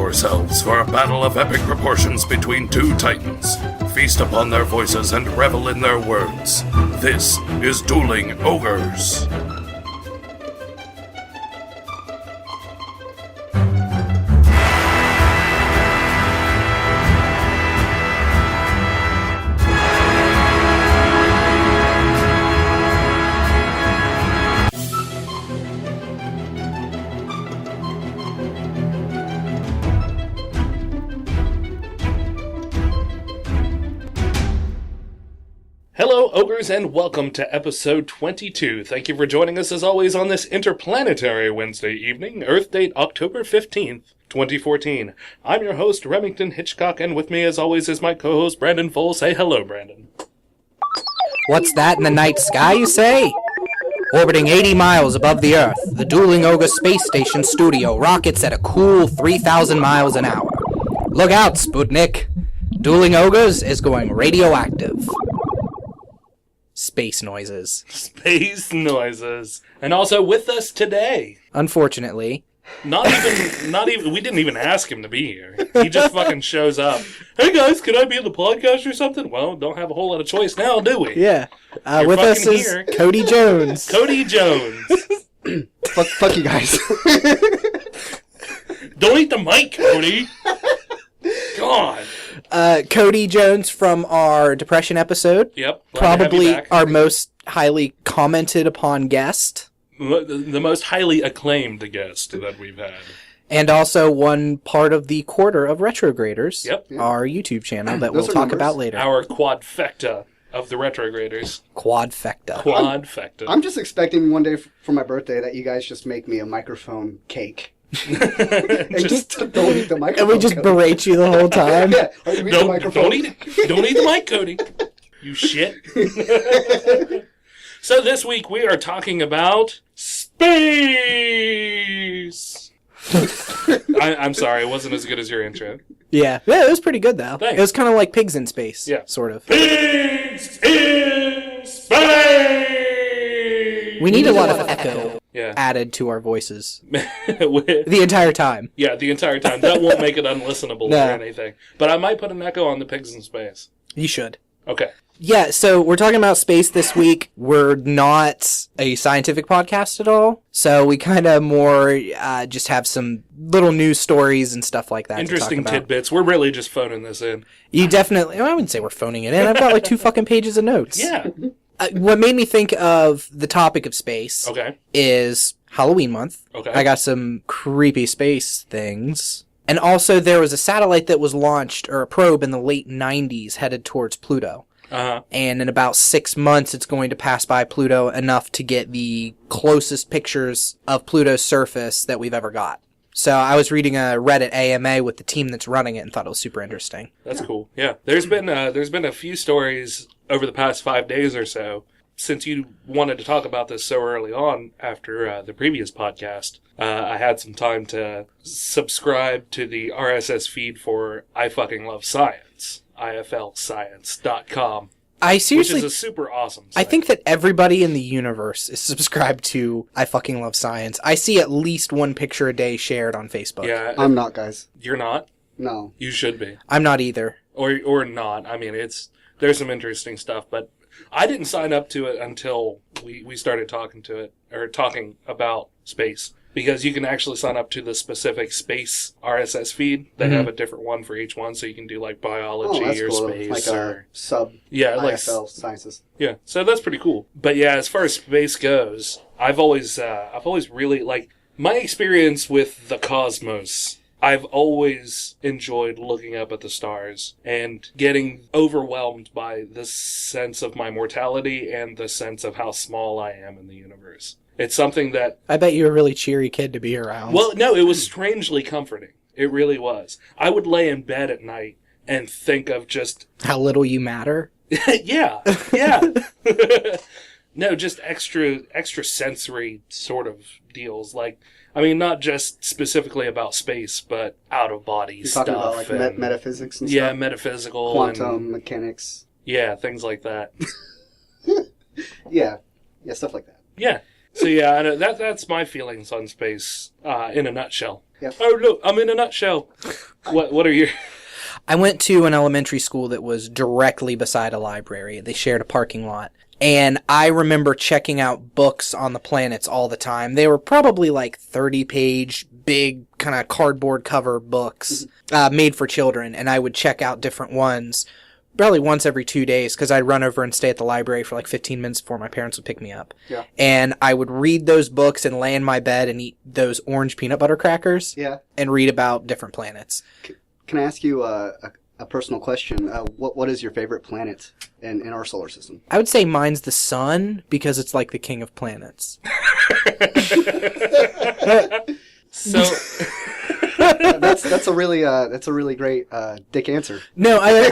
yourselves for a battle of epic proportions between two titans. Feast upon their voices and revel in their words. This is Dueling Ogres. Hello, Ogres, and welcome to episode 22. Thank you for joining us, as always, on this interplanetary Wednesday evening, Earth date October 15th, 2014. I'm your host, Remington Hitchcock, and with me, as always, is my co-host, Brandon Full. Say hello, Brandon. What's that in the night sky, you say? Orbiting 80 miles above the Earth, the Dueling Ogres Space Station studio rockets at a cool 3,000 miles an hour. Look out, Sputnik. Dueling Ogres is going radioactive. Space noises. Space noises. And also with us today. Unfortunately. Not even, we didn't even ask him to be here. He just fucking shoes up. Hey guys, can I be in the podcast or something? Well, don't have a whole lot of choice now, do we? Yeah. With us is here. Cody Jones. Cody Jones. Fuck you guys. Don't eat the mic, Cody. God. Cody Jones from our Depression episode. Yep. Probably our most highly commented upon guest. The most highly acclaimed guest that we've had. And also one part of the Quarter of Retrograders. Yep. Our YouTube channel that we'll talk about later. Our quadfecta of the Retrograders. Quadfecta. I'm just expecting one day for my birthday that you guys just make me a microphone cake. And just don't eat the microphone. And we just berate you the whole time. Yeah. Don't eat the mic, Cody. You shit. So this week we are talking about space. I'm sorry, it wasn't as good as your intro. Yeah, it was pretty good though. Thanks. It was kind of like Pigs in Space. Yeah. Sort of. Pigs in space! We need a lot of echo Yeah. added to our voices. The entire time. Yeah, the entire time. That won't make it unlistenable No. or anything. But I might put an echo on the Pigs in Space. You should. Okay. Yeah, so we're talking about space this week. We're not a scientific podcast at all. So we kind of more just have some little news stories and stuff like that. Interesting to talk about. tidbits. We're really just phoning this in. You definitely... I wouldn't say we're phoning it in. I've got like 2 fucking pages of notes. Yeah. What made me think of the topic of space is Halloween month. Okay. I got some creepy space things. And also there was a satellite that was launched, or a probe in the late 90s headed towards Pluto. Uh-huh. And in about 6 months, it's going to pass by Pluto enough to get the closest pictures of Pluto's surface that we've ever got. So I was reading a Reddit AMA with the team that's running it and thought it was super interesting. That's cool. Yeah. There's been a few stories over the past 5 days or so. Since you wanted to talk about this so early on after the previous podcast, I had some time to subscribe to the RSS feed for I Fucking Love Science, iflscience.com. I seriously... Which is a super awesome site. I think that everybody in the universe is subscribed to I Fucking Love Science. I see at least 1 picture a day shared on Facebook. Yeah. I'm not, guys. You're not? No. You should be. I'm not either. Or not. I mean, there's some interesting stuff, but I didn't sign up to it until we started talking about space. Because you can actually sign up to the specific space RSS feed. They have a different one for each one, so you can do like biology or cool. space. Like or sub IFL sciences. Yeah, so that's pretty cool. But yeah, as far as space goes, I've always really, like, my experience with the cosmos, I've always enjoyed looking up at the stars and getting overwhelmed by the sense of my mortality and the sense of how small I am in the universe. It's something that... I bet you're a really cheery kid to be around. Well, no, it was strangely comforting. It really was. I would lay in bed at night and think of just... How little you matter? Yeah. No, just extra sensory sort of deals. Like, I mean, not just specifically about space, but out-of-body stuff. You're talking about like metaphysics and stuff? Yeah, metaphysical. Quantum mechanics. Yeah, things like that. Yeah, stuff like that. Yeah. So yeah, I know, that's my feelings on space in a nutshell. Yep. Oh look, I'm in a nutshell. What are your? I went to an elementary school that was directly beside a library. They shared a parking lot. And I remember checking out books on the planets all the time. They were probably like 30-page, big, kind of cardboard cover books made for children. And I would check out different ones probably once every 2 days because I'd run over and stay at the library for like 15 minutes before my parents would pick me up. Yeah. And I would read those books and lay in my bed and eat those orange peanut butter crackers. Yeah. And read about different planets. Can I ask you a personal question? What is your favorite planet in our solar system? I would say mine's the sun because it's like the king of planets. So that's a really great dick answer. No, I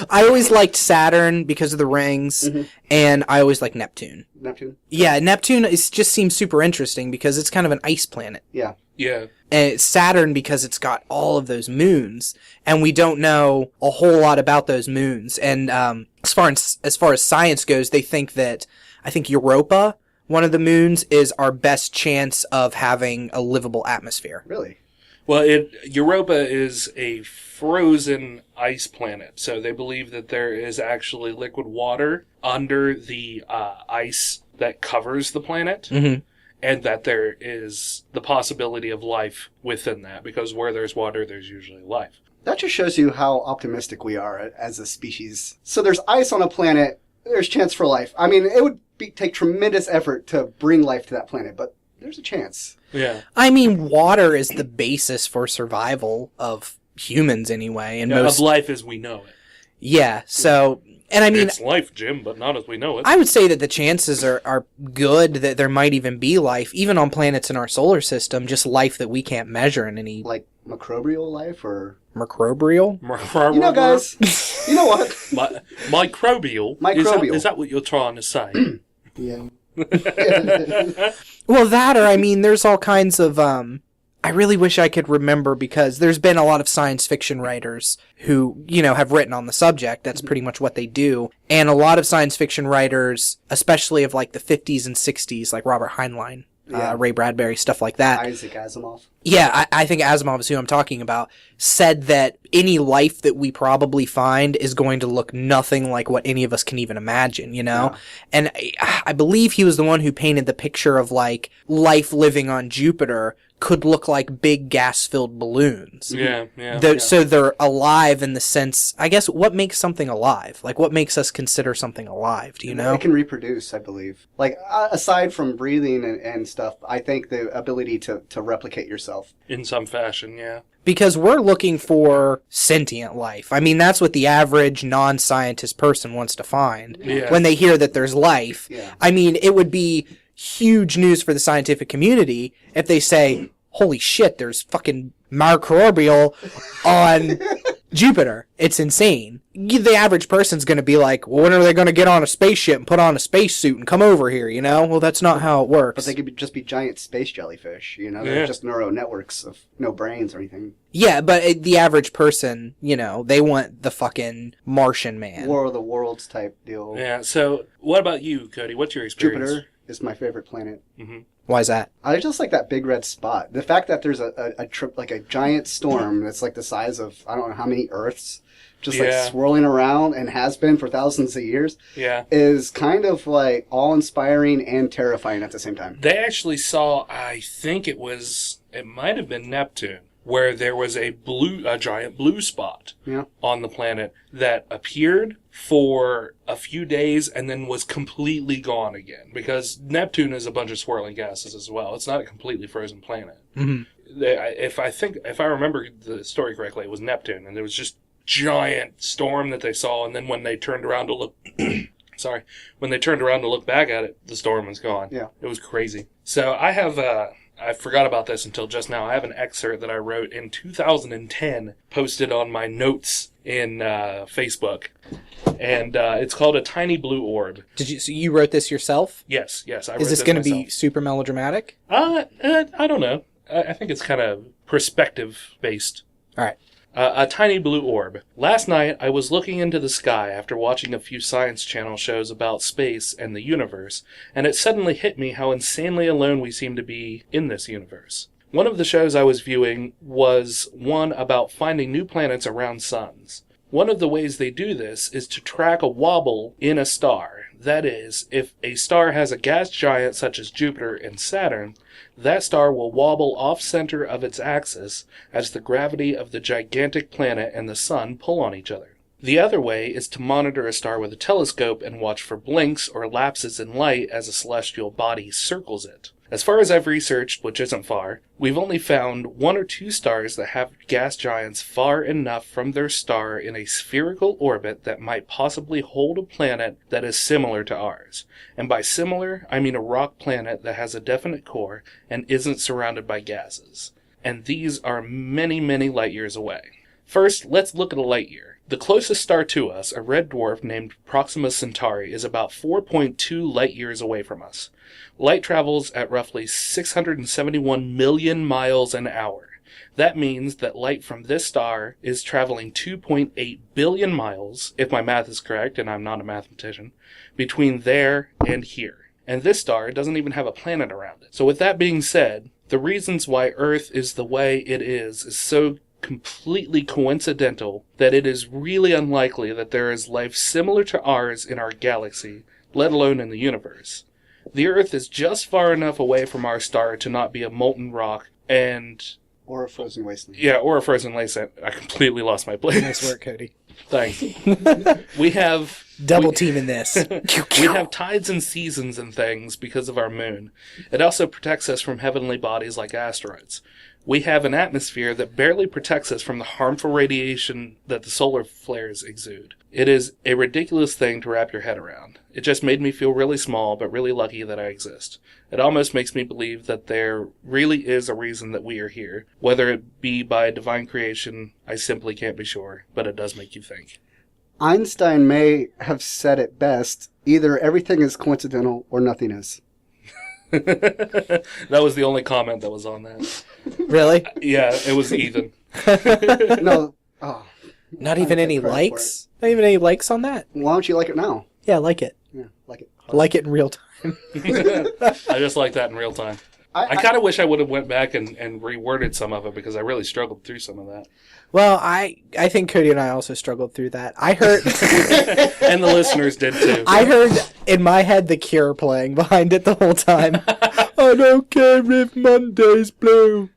always liked Saturn because of the rings, and I always liked Neptune. Neptune? Yeah, Neptune just seems super interesting because it's kind of an ice planet. Yeah. yeah. And it's Saturn because it's got all of those moons, and we don't know a whole lot about those moons. And as far as science goes, they think that I think Europa, one of the moons, is our best chance of having a livable atmosphere. Really? Well, Europa is a frozen ice planet, so they believe that there is actually liquid water under the ice that covers the planet. Mm-hmm. And that there is the possibility of life within that, because where there's water, there's usually life. That just shows you how optimistic we are as a species. So there's ice on a planet, there's chance for life. I mean, it would take tremendous effort to bring life to that planet, but there's a chance. Yeah. I mean, water is the basis for survival of humans anyway. And Of life as we know it. Yeah, so... And I mean, it's life, Jim, but not as we know it. I would say that the chances are good that there might even be life, even on planets in our solar system, just life that we can't measure in any... Like microbial life or... Microbial? You know, guys, you know what? Microbial? Microbial. Is that what you're trying to say? Yeah. Well, that or, I mean, there's all kinds of... I really wish I could remember because there's been a lot of science fiction writers who, have written on the subject. That's pretty much what they do. And a lot of science fiction writers, especially of like the 50s and 60s, like Robert Heinlein, Ray Bradbury, stuff like that. Isaac Asimov. Yeah, I think Asimov is who I'm talking about, said that any life that we probably find is going to look nothing like what any of us can even imagine, Yeah. And I believe he was the one who painted the picture of like life living on Jupiter could look like big gas-filled balloons. Yeah. So they're alive in the sense, I guess, what makes something alive? Like, what makes us consider something alive? Do you know? It can reproduce, I believe. Like, aside from breathing and stuff, I think the ability to replicate yourself. In some fashion, yeah. Because we're looking for sentient life. I mean, that's what the average non-scientist person wants to find when they hear that there's life. Yeah. I mean, it would be huge news for the scientific community if they say, holy shit, there's fucking microbial on Jupiter. It's insane. The average person's going to be like, well, when are they going to get on a spaceship and put on a spacesuit and come over here, Well, that's not how it works. But they could just be giant space jellyfish, They're just neural networks of no brains or anything. Yeah, but the average person, they want the fucking Martian man. War of the Worlds type deal. Yeah, so what about you, Cody? What's your experience? Jupiter is my favorite planet. Mm-hmm. Why is that? I just like that big red spot. The fact that there's a trip, like a giant storm that's like the size of, I don't know how many Earths, just like swirling around and has been for thousands of years, is kind of like awe-inspiring and terrifying at the same time. They actually saw, I think it might have been Neptune, where there was a giant blue spot on the planet that appeared for a few days and then was completely gone again. Because Neptune is a bunch of swirling gases as well. It's not a completely frozen planet. Mm-hmm. If I remember the story correctly, it was Neptune, and there was just giant storm that they saw, and then when they turned around to look when they turned around to look back at it, the storm was gone. Yeah. It was crazy. So I have I forgot about this until just now. I have an excerpt that I wrote in 2010, posted on my notes in Facebook, and it's called A Tiny Blue Orb. So you wrote this yourself? Yes. I wrote Is this going to be super melodramatic? I don't know. I think it's kind of perspective based. All right. A tiny blue orb. Last night, I was looking into the sky after watching a few Science Channel shows about space and the universe, and it suddenly hit me how insanely alone we seem to be in this universe. One of the shows I was viewing was one about finding new planets around suns. One of the ways they do this is to track a wobble in a star. That is, if a star has a gas giant such as Jupiter and Saturn, that star will wobble off-center of its axis as the gravity of the gigantic planet and the sun pull on each other. The other way is to monitor a star with a telescope and watch for blinks or lapses in light as a celestial body circles it. As far as I've researched, which isn't far, we've only found 1 or 2 stars that have gas giants far enough from their star in a spherical orbit that might possibly hold a planet that is similar to ours. And by similar, I mean a rock planet that has a definite core and isn't surrounded by gases. And these are many, many light years away. First, let's look at a light year. The closest star to us, a red dwarf named Proxima Centauri, is about 4.2 light years away from us. Light travels at roughly 671 million miles an hour. That means that light from this star is traveling 2.8 billion miles, if my math is correct, and I'm not a mathematician, between there and here. And this star doesn't even have a planet around it. So with that being said, the reasons why Earth is the way it is so completely coincidental that it is really unlikely that there is life similar to ours in our galaxy, let alone in the universe. The Earth is just far enough away from our star to not be a molten rock and... Or a frozen wasteland. Yeah, or a frozen wasteland. I completely lost my place. Nice work, Cody. Thanks. We have... Double teaming this. We have tides and seasons and things because of our moon. It also protects us from heavenly bodies like asteroids. We have an atmosphere that barely protects us from the harmful radiation that the solar flares exude. It is a ridiculous thing to wrap your head around. It just made me feel really small, but really lucky that I exist. It almost makes me believe that there really is a reason that we are here. Whether it be by divine creation, I simply can't be sure, but it does make you think. Einstein may have said it best, either everything is coincidental or nothing is. That was the only comment that was on that. Really? Yeah, it was Ethan. No. Oh. Not even any likes? Not even any likes on that? Why don't you like it now? Yeah, I like it. Yeah, like it. I like it in real time. I just like that in real time. I kind of wish I would have went back and reworded some of it because I really struggled through some of that. Well, I think Cody and I also struggled through that. I heard... And the listeners did too. I heard in my head The Cure playing behind it the whole time. I don't care if Monday's blue.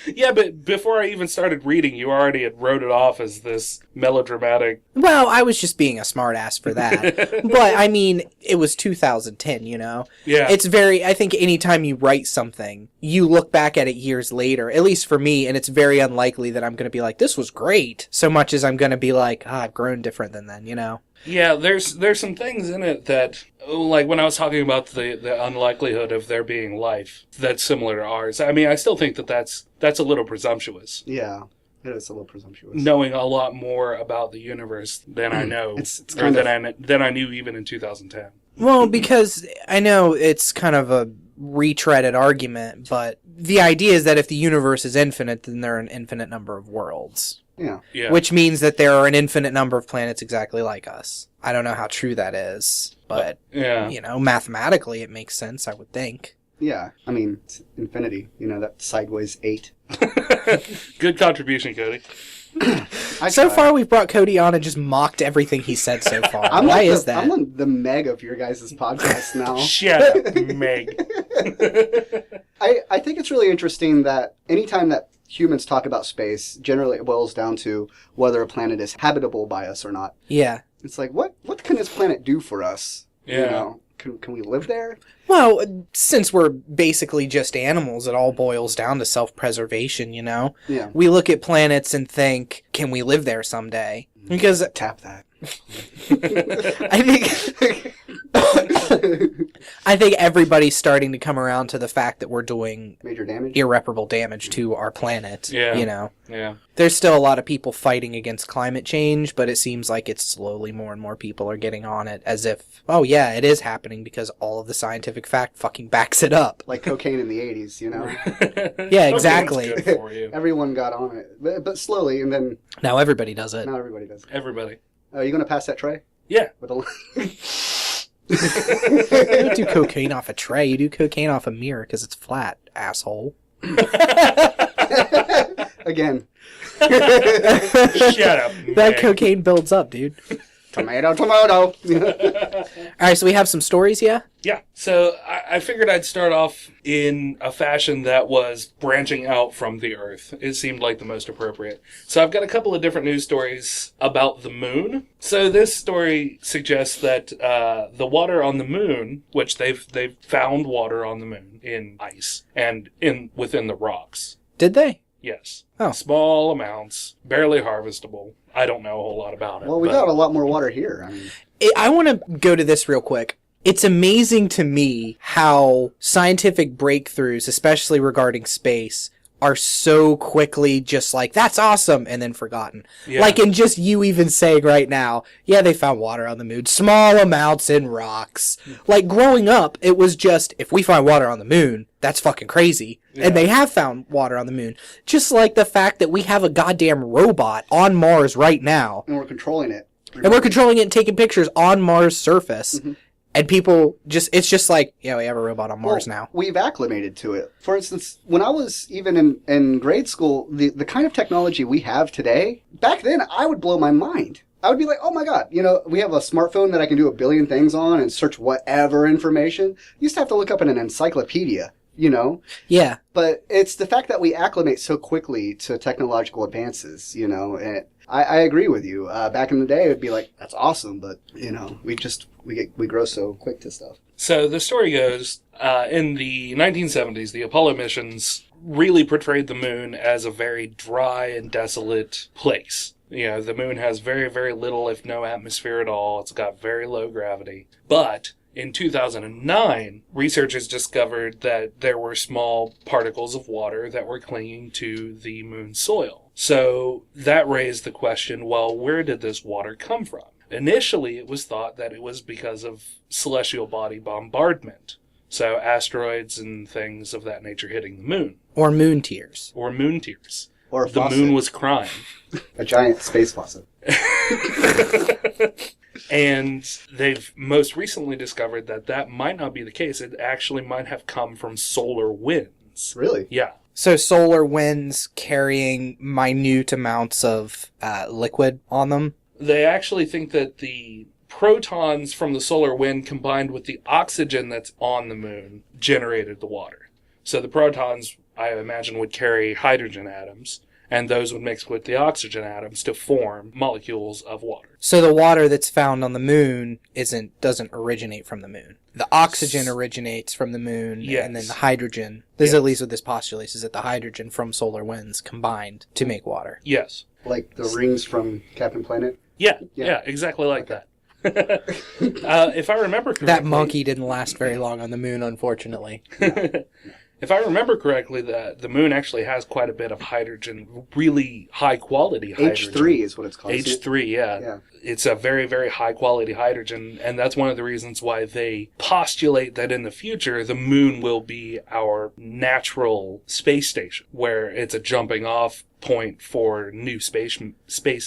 Yeah, but before I even started reading, you already had wrote it off as this melodramatic... Well, I was just being a smartass for that. But, I mean, it was 2010, you know? Yeah. It's very... I think anytime you write something, you look back at it years later, at least for me, and it's very unlikely that I'm going to be like, this was great, so much as I'm going to be like, I've grown different than then, you know? Yeah, there's some things in it that, like when I was talking about the unlikelihood of there being life that's similar to ours, I mean, I still think that's a little presumptuous. Yeah, it is a little presumptuous. Knowing a lot more about the universe than I know, it's kind than I knew even in 2010. Well, because I know it's kind of a retreaded argument, but the idea is that if the universe is infinite, then there are an infinite number of worlds. Yeah. Which means that there are an infinite number of planets exactly like us. I don't know how true that is, but, you know, mathematically it makes sense, I would think. Yeah, I mean, it's infinity. You know, that sideways 8. Good contribution, Cody. So far, we've brought Cody on and just mocked everything he said so far. Why is that? I'm on the Meg of your guys' podcast now. Shut up, Meg. I think it's really interesting that anytime that humans talk about space, generally it boils down to whether a planet is habitable by us or not. Yeah. It's like, what can this planet do for us? Yeah. You know, can we live there? Well, since we're basically just animals, it all boils down to self-preservation, you know? Yeah. We look at planets and think, can we live there someday? Because Tap that. I I think everybody's starting to come around to the fact that we're doing major damage, irreparable damage to our planet. Yeah. You know? Yeah. There's still a lot of people fighting against climate change, but it seems like it's slowly more and more people are getting on it as if, oh yeah, it is happening because all of the scientific fact fucking backs it up. Like cocaine in the 80s, you know? Yeah, exactly. Good for you. Everyone got on it, but slowly, and then... Now everybody does it. Now everybody does it. Everybody. Are you going to pass that tray? Yeah. With a... You don't do cocaine off a tray. You do cocaine off a mirror because it's flat, asshole. Again. Shut up. That cocaine builds up, dude. Tomato. All right, so we have some stories, yeah? Yeah. So I figured I'd start off in a fashion that was branching out from the Earth. It seemed like the most appropriate. So I've got a couple of different news stories about the moon. So this story suggests that the water on the moon, which they've found water on the moon in ice and within the rocks. Did they? Yes. Oh. Small amounts, barely harvestable. I don't know a whole lot about it. Well, we got a lot more water here. I mean, I want to go to this real quick. It's amazing to me how scientific breakthroughs, especially regarding space, are so quickly just like, that's awesome, and then forgotten. Yeah. Like in just you even saying right now, yeah, they found water on the moon, small amounts in rocks. Like growing up, it was just, if we find water on the moon, that's fucking crazy. Yeah. And they have found water on the moon. Just like the fact that we have a goddamn robot on Mars right now. and we're controlling it. And we're controlling it and taking pictures on Mars' surface. Mm-hmm. And people it's just like, yeah, we have a robot on Mars now. We've acclimated to it. For instance, when I was even in grade school, the kind of technology we have today, back then I would blow my mind. I would be like, oh my God, we have a smartphone that I can do a billion things on and search whatever information. You used to have to look up in an encyclopedia, Yeah. But it's the fact that we acclimate so quickly to technological advances, and I agree with you. Back in the day, it would be like, that's awesome, but, we grow so quick to stuff. So the story goes, in the 1970s, the Apollo missions really portrayed the moon as a very dry and desolate place. The moon has very, very little, if no atmosphere at all. It's got very low gravity. But in 2009, researchers discovered that there were small particles of water that were clinging to the moon's soil. So that raised the question, well, where did this water come from? Initially, it was thought that it was because of celestial body bombardment. So asteroids and things of that nature hitting the moon. Or moon tears. Or moon tears. Or a the faucet. moon was crying. A giant space faucet. And they've most recently discovered that might not be the case. It actually might have come from solar winds. Really? Yeah. So solar winds carrying minute amounts of liquid on them. They actually think that the protons from the solar wind combined with the oxygen that's on the moon generated the water. So the protons, I imagine, would carry hydrogen atoms, and those would mix with the oxygen atoms to form molecules of water. So the water that's found on the moon doesn't originate from the moon. The oxygen originates from the moon, yes. And then the hydrogen, this is at least what this postulates, is that the hydrogen from solar winds combined to make water. Yes. Like the rings from Captain Planet? Yeah, exactly like that. If I remember correctly... That monkey didn't last very long on the moon, unfortunately. If I remember correctly, the moon actually has quite a bit of hydrogen, really high-quality hydrogen. H3 is what it's called. H3, yeah. It's a very, very high-quality hydrogen, and that's one of the reasons why they postulate that in the future, the moon will be our natural space station, where it's a jumping-off point for new space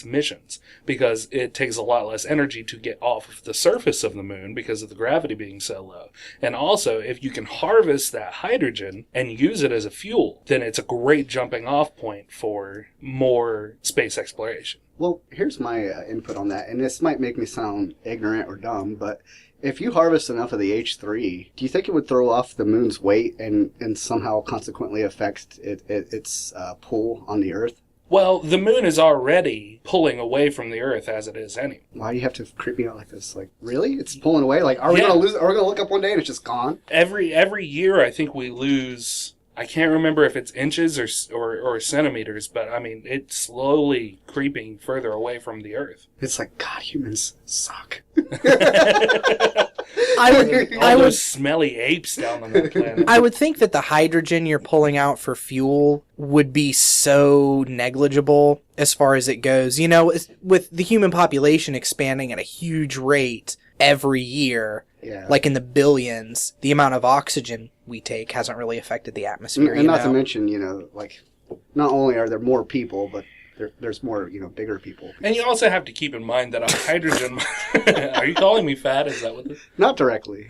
missions, because it takes a lot less energy to get off of the surface of the moon because of the gravity being so low. And also, if you can harvest that hydrogen and use it as a fuel, then it's a great jumping off point for more space exploration. Well, here's my input on that, and this might make me sound ignorant or dumb, but if you harvest enough of the H3, do you think it would throw off the moon's weight and somehow consequently affect its pull on the Earth? Well, the moon is already pulling away from the Earth as it is anyway. Why do you have to creep me out like this? Like, really? It's pulling away? Like, are we going to lose? Are we going to look up one day and it's just gone? Every year, I think we lose. I can't remember if it's inches or centimeters, but I mean, it's slowly creeping further away from the Earth. It's like, God, humans suck. All those smelly apes down on that planet. I would think that the hydrogen you're pulling out for fuel would be so negligible as far as it goes. You know, with the human population expanding at a huge rate every year, like in the billions, the amount of oxygen we take hasn't really affected the atmosphere. And not to mention, like, not only are there more people, but there's more, bigger people. And you also have to keep in mind that a hydrogen... Are you calling me fat? Is that what this... Not directly.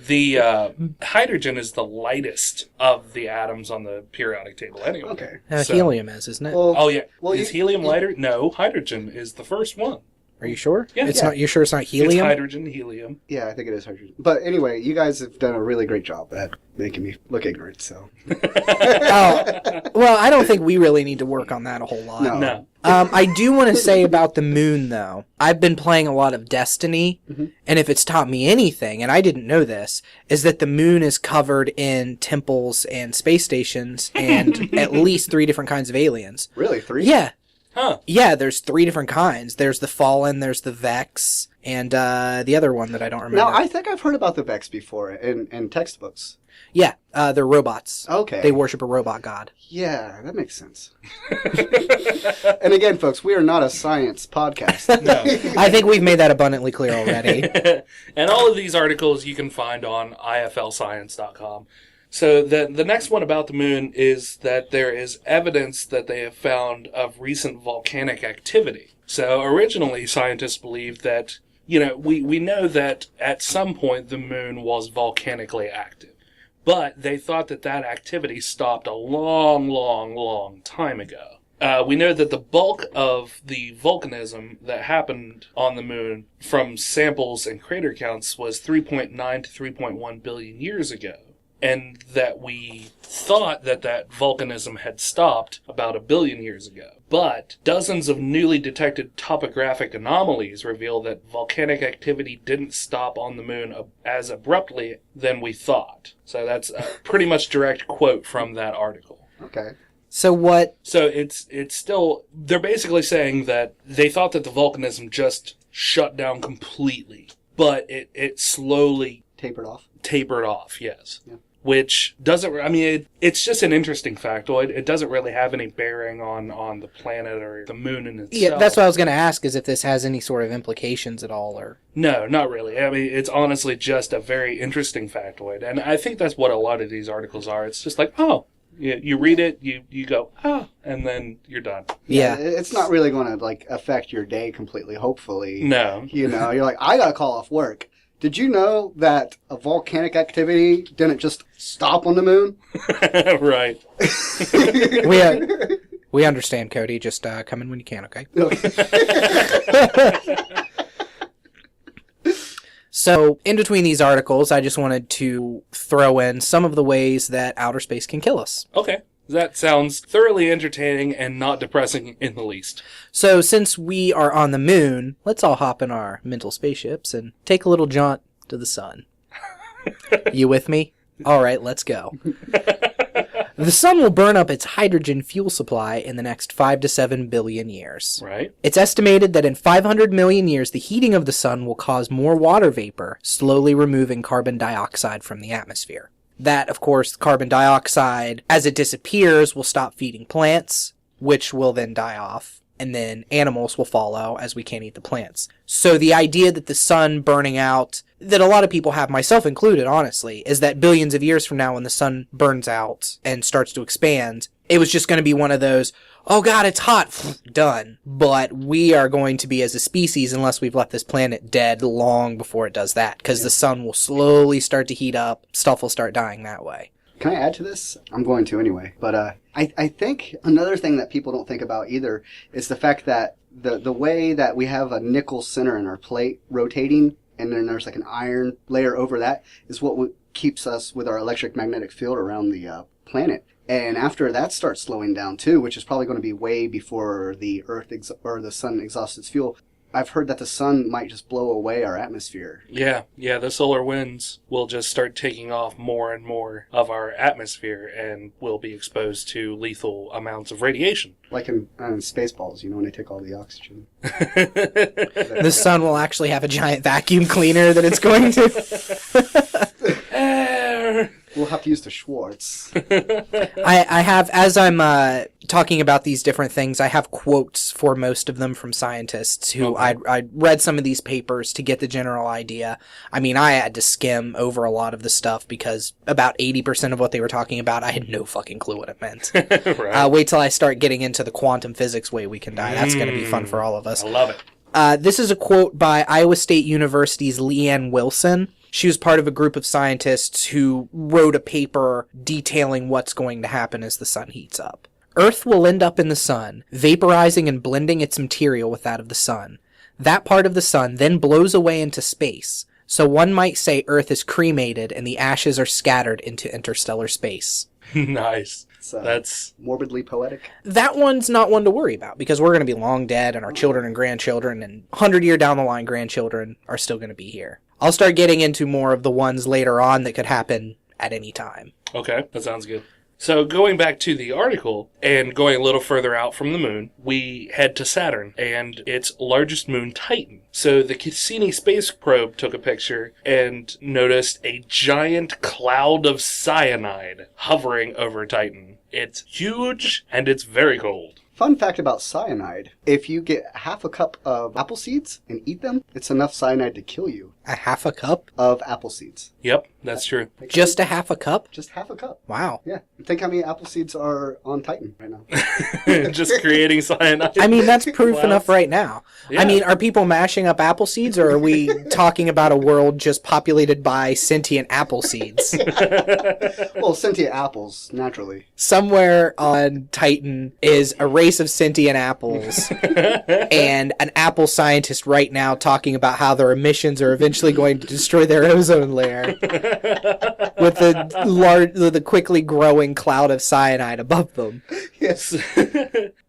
The hydrogen is the lightest of the atoms on the periodic table anyway. Okay. Helium isn't it? Well, is helium lighter? No, hydrogen is the first one. Are you sure? Yeah. Not. You sure it's not helium? It's hydrogen, helium. Yeah, I think it is hydrogen. But anyway, you guys have done a really great job at making me look ignorant, so... Well, I don't think we really need to work on that a whole lot. No. I do want to say about the moon, though. I've been playing a lot of Destiny, and if it's taught me anything, and I didn't know this, is that the moon is covered in temples and space stations and at least 3 different kinds of aliens. Really? 3? Yeah. Huh. Yeah, there's 3 different kinds. There's the Fallen, there's the Vex, and the other one that I don't remember. Now, I think I've heard about the Vex before in textbooks. Yeah, they're robots. Okay. They worship a robot god. Yeah, that makes sense. And again, folks, we are not a science podcast. No. I think we've made that abundantly clear already. And all of these articles you can find on iflscience.com. So the next one about the moon is that there is evidence that they have found of recent volcanic activity. So originally, scientists believed that, we know that at some point the moon was volcanically active. But they thought that activity stopped a long, long, long time ago. We know that the bulk of the volcanism that happened on the moon from samples and crater counts was 3.9 to 3.1 billion years ago. And that we thought that volcanism had stopped about 1 billion years ago. But dozens of newly detected topographic anomalies reveal that volcanic activity didn't stop on the moon as abruptly than we thought. So that's a pretty much direct quote from that article. Okay. So what? So it's still, they're basically saying that they thought that the volcanism just shut down completely, but it slowly tapered off, yes. Yeah. Which doesn't, it's just an interesting factoid. It doesn't really have any bearing on the planet or the moon in itself. Yeah, that's what I was going to ask, is if this has any sort of implications at all, or... No, not really. It's honestly just a very interesting factoid. And I think that's what a lot of these articles are. It's just like, oh, you read it, you go, oh, and then you're done. Yeah. It's not really going to, affect your day completely, hopefully. No. You're like, I got to call off work. Did you know that a volcanic activity didn't just stop on the moon? Right. We understand, Cody. Just come in when you can, okay? So, in between these articles, I just wanted to throw in some of the ways that outer space can kill us. Okay. That sounds thoroughly entertaining and not depressing in the least. So, since we are on the moon, let's all hop in our mental spaceships and take a little jaunt to the sun. You with me? All right, let's go. The sun will burn up its hydrogen fuel supply in the next 5 to 7 billion years. Right. It's estimated that in 500 million years, the heating of the sun will cause more water vapor, slowly removing carbon dioxide from the atmosphere. That, of course, carbon dioxide, as it disappears, will stop feeding plants, which will then die off, and then animals will follow as we can't eat the plants. So the idea that the sun burning out, that a lot of people have, myself included, honestly, is that billions of years from now when the sun burns out and starts to expand, it was just going to be one of those, oh god, it's hot, done. But we are going to be, as a species, unless we've left this planet dead long before it does that, because the sun will slowly start to heat up, stuff will start dying that way. Can I add to this? I'm going to anyway. But I think another thing that people don't think about either is the fact that the way that we have a nickel center in our plate rotating, and then there's like an iron layer over that, is what keeps us with our electric magnetic field around the planet. And after that starts slowing down too, which is probably going to be way before the Earth or the sun exhausts its fuel, I've heard that the sun might just blow away our atmosphere. Yeah, the solar winds will just start taking off more and more of our atmosphere and will be exposed to lethal amounts of radiation. Like in Spaceballs, when they take all the oxygen. The sun will actually have a giant vacuum cleaner that it's going to... We'll have to use the Schwartz. I have, as I'm talking about these different things, I have quotes for most of them from scientists who I read some of these papers to get the general idea. I mean, I had to skim over a lot of the stuff because about 80% of what they were talking about, I had no fucking clue what it meant. Right. Wait till I start getting into the quantum physics way we can die. That's going to be fun for all of us. I love it. This is a quote by Iowa State University's Leanne Wilson. She was part of a group of scientists who wrote a paper detailing what's going to happen as the sun heats up. Earth will end up in the sun, vaporizing and blending its material with that of the sun. That part of the sun then blows away into space, so one might say Earth is cremated and the ashes are scattered into interstellar space. Nice. That's morbidly poetic. That one's not one to worry about because we're going to be long dead and our children and grandchildren and 100-year down the line grandchildren are still going to be here. I'll start getting into more of the ones later on that could happen at any time. Okay, that sounds good. So going back to the article and going a little further out from the moon, we head to Saturn and its largest moon, Titan. So the Cassini space probe took a picture and noticed a giant cloud of cyanide hovering over Titan. It's huge and it's very cold. Fun fact about cyanide. If you get half a cup of apple seeds and eat them, it's enough cyanide to kill you. A half a cup? Of apple seeds. Yep, that's true. Just a half a cup? Just half a cup. Wow. Yeah. Think how many apple seeds are on Titan right now. Just creating cyanide. I mean, that's proof enough right now. Yeah. I mean, are people mashing up apple seeds, or are we talking about a world just populated by sentient apple seeds? Well, sentient apples, naturally. Somewhere on Titan is a race of sentient apples and an apple scientist right now talking about how their emissions are eventually going to destroy their ozone layer with the quickly growing cloud of cyanide above them. Yes.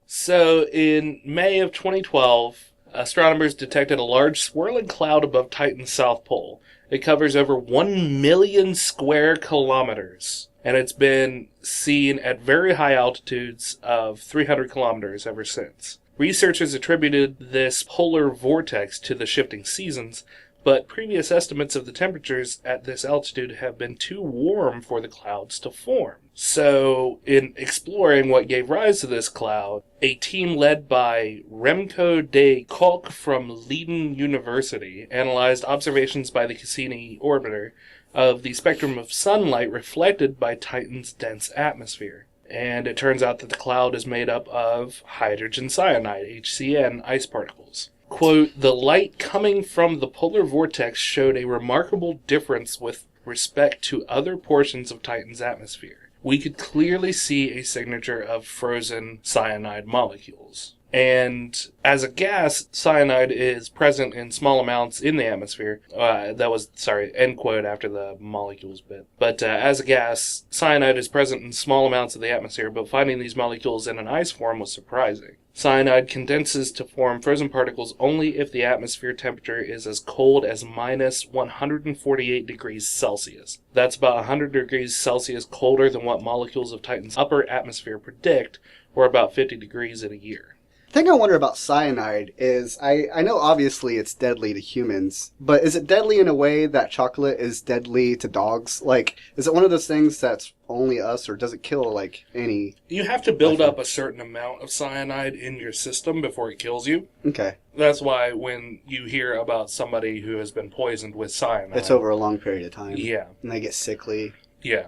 So in May of 2012, astronomers detected a large swirling cloud above Titan's south pole. It covers over 1 million square kilometers, and it's been seen at very high altitudes of 300 kilometers ever since. Researchers attributed this polar vortex to the shifting seasons, but previous estimates of the temperatures at this altitude have been too warm for the clouds to form. So, in exploring what gave rise to this cloud, a team led by Remco de Kolk from Leiden University analyzed observations by the Cassini orbiter of the spectrum of sunlight reflected by Titan's dense atmosphere. And it turns out that the cloud is made up of hydrogen cyanide, HCN, ice particles. Quote, the light coming from the polar vortex showed a remarkable difference with respect to other portions of Titan's atmosphere. We could clearly see a signature of frozen cyanide molecules. And as a gas, cyanide is present in small amounts in the atmosphere. End quote after the molecules bit. But as a gas, cyanide is present in small amounts of the atmosphere, but finding these molecules in an ice form was surprising. Cyanide condenses to form frozen particles only if the atmosphere temperature is as cold as minus 148 degrees Celsius. That's about 100 degrees Celsius colder than what molecules of Titan's upper atmosphere predict, or about 50 degrees in a year. The thing I wonder about cyanide is, I know obviously it's deadly to humans, but is it deadly in a way that chocolate is deadly to dogs? Like, is it one of those things that's only us, or does it kill, like, any... You have to build up a certain amount of cyanide in your system before it kills you. Okay. That's why when you hear about somebody who has been poisoned with cyanide... It's over a long period of time. Yeah. And they get sickly. Yeah.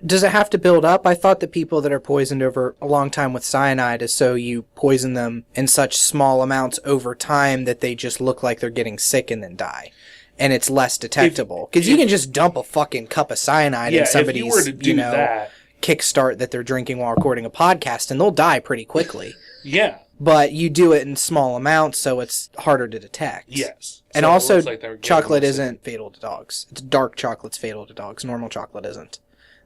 Does it have to build up? I thought that people that are poisoned over a long time with cyanide is so you poison them in such small amounts over time that they just look like they're getting sick and then die. And it's less detectable. Because you can just dump a fucking cup of cyanide in somebody's, kickstart that they're drinking while recording a podcast, and they'll die pretty quickly. Yeah. But you do it in small amounts, so it's harder to detect. Yes. And also, chocolate isn't fatal to dogs. It's dark chocolate's fatal to dogs. Normal chocolate isn't.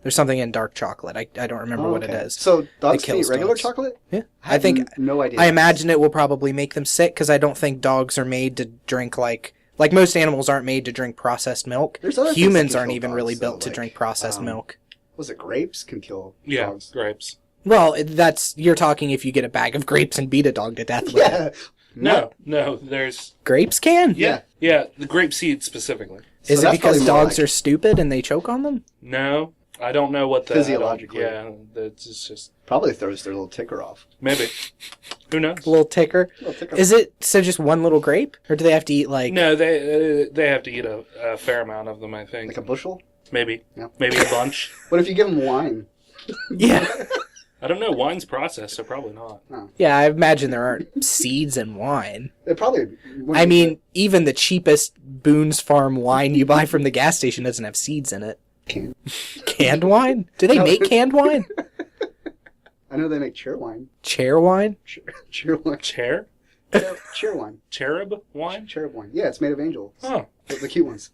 There's something in dark chocolate. I don't remember what it is. So dogs can eat regular dogs. chocolate? Yeah. I think no idea. I imagine it will probably make them sick because I don't think dogs are made to drink like most animals aren't made to drink processed milk. Humans aren't even really built to drink processed milk. Was it grapes can kill dogs? Yeah, grapes. Well, you're talking if you get a bag of grapes and beat a dog to death with it. No, there's... Grapes can? Yeah, the grape seed specifically. Is it because dogs are stupid and they choke on them? No, I don't know what the... Physiologically. It's just... Probably throws their little ticker off. Maybe. Who knows? A little ticker. Is it just one little grape? Or do they have to eat like... No, they have to eat a fair amount of them, I think. Like a bushel? Maybe. Yeah. Maybe a bunch. What if you give them wine? Yeah. I don't know. Wine's processed, so probably not. Oh. Yeah, I imagine there aren't seeds in wine. It probably... I mean, even the cheapest Boone's Farm wine you buy from the gas station doesn't have seeds in it. Canned wine? Do they make canned wine? I know they make chair wine. Chair wine? Chair wine. Chair? Chair wine. Cherub wine? Cherub wine. Yeah, it's made of angels. Oh. The cute ones.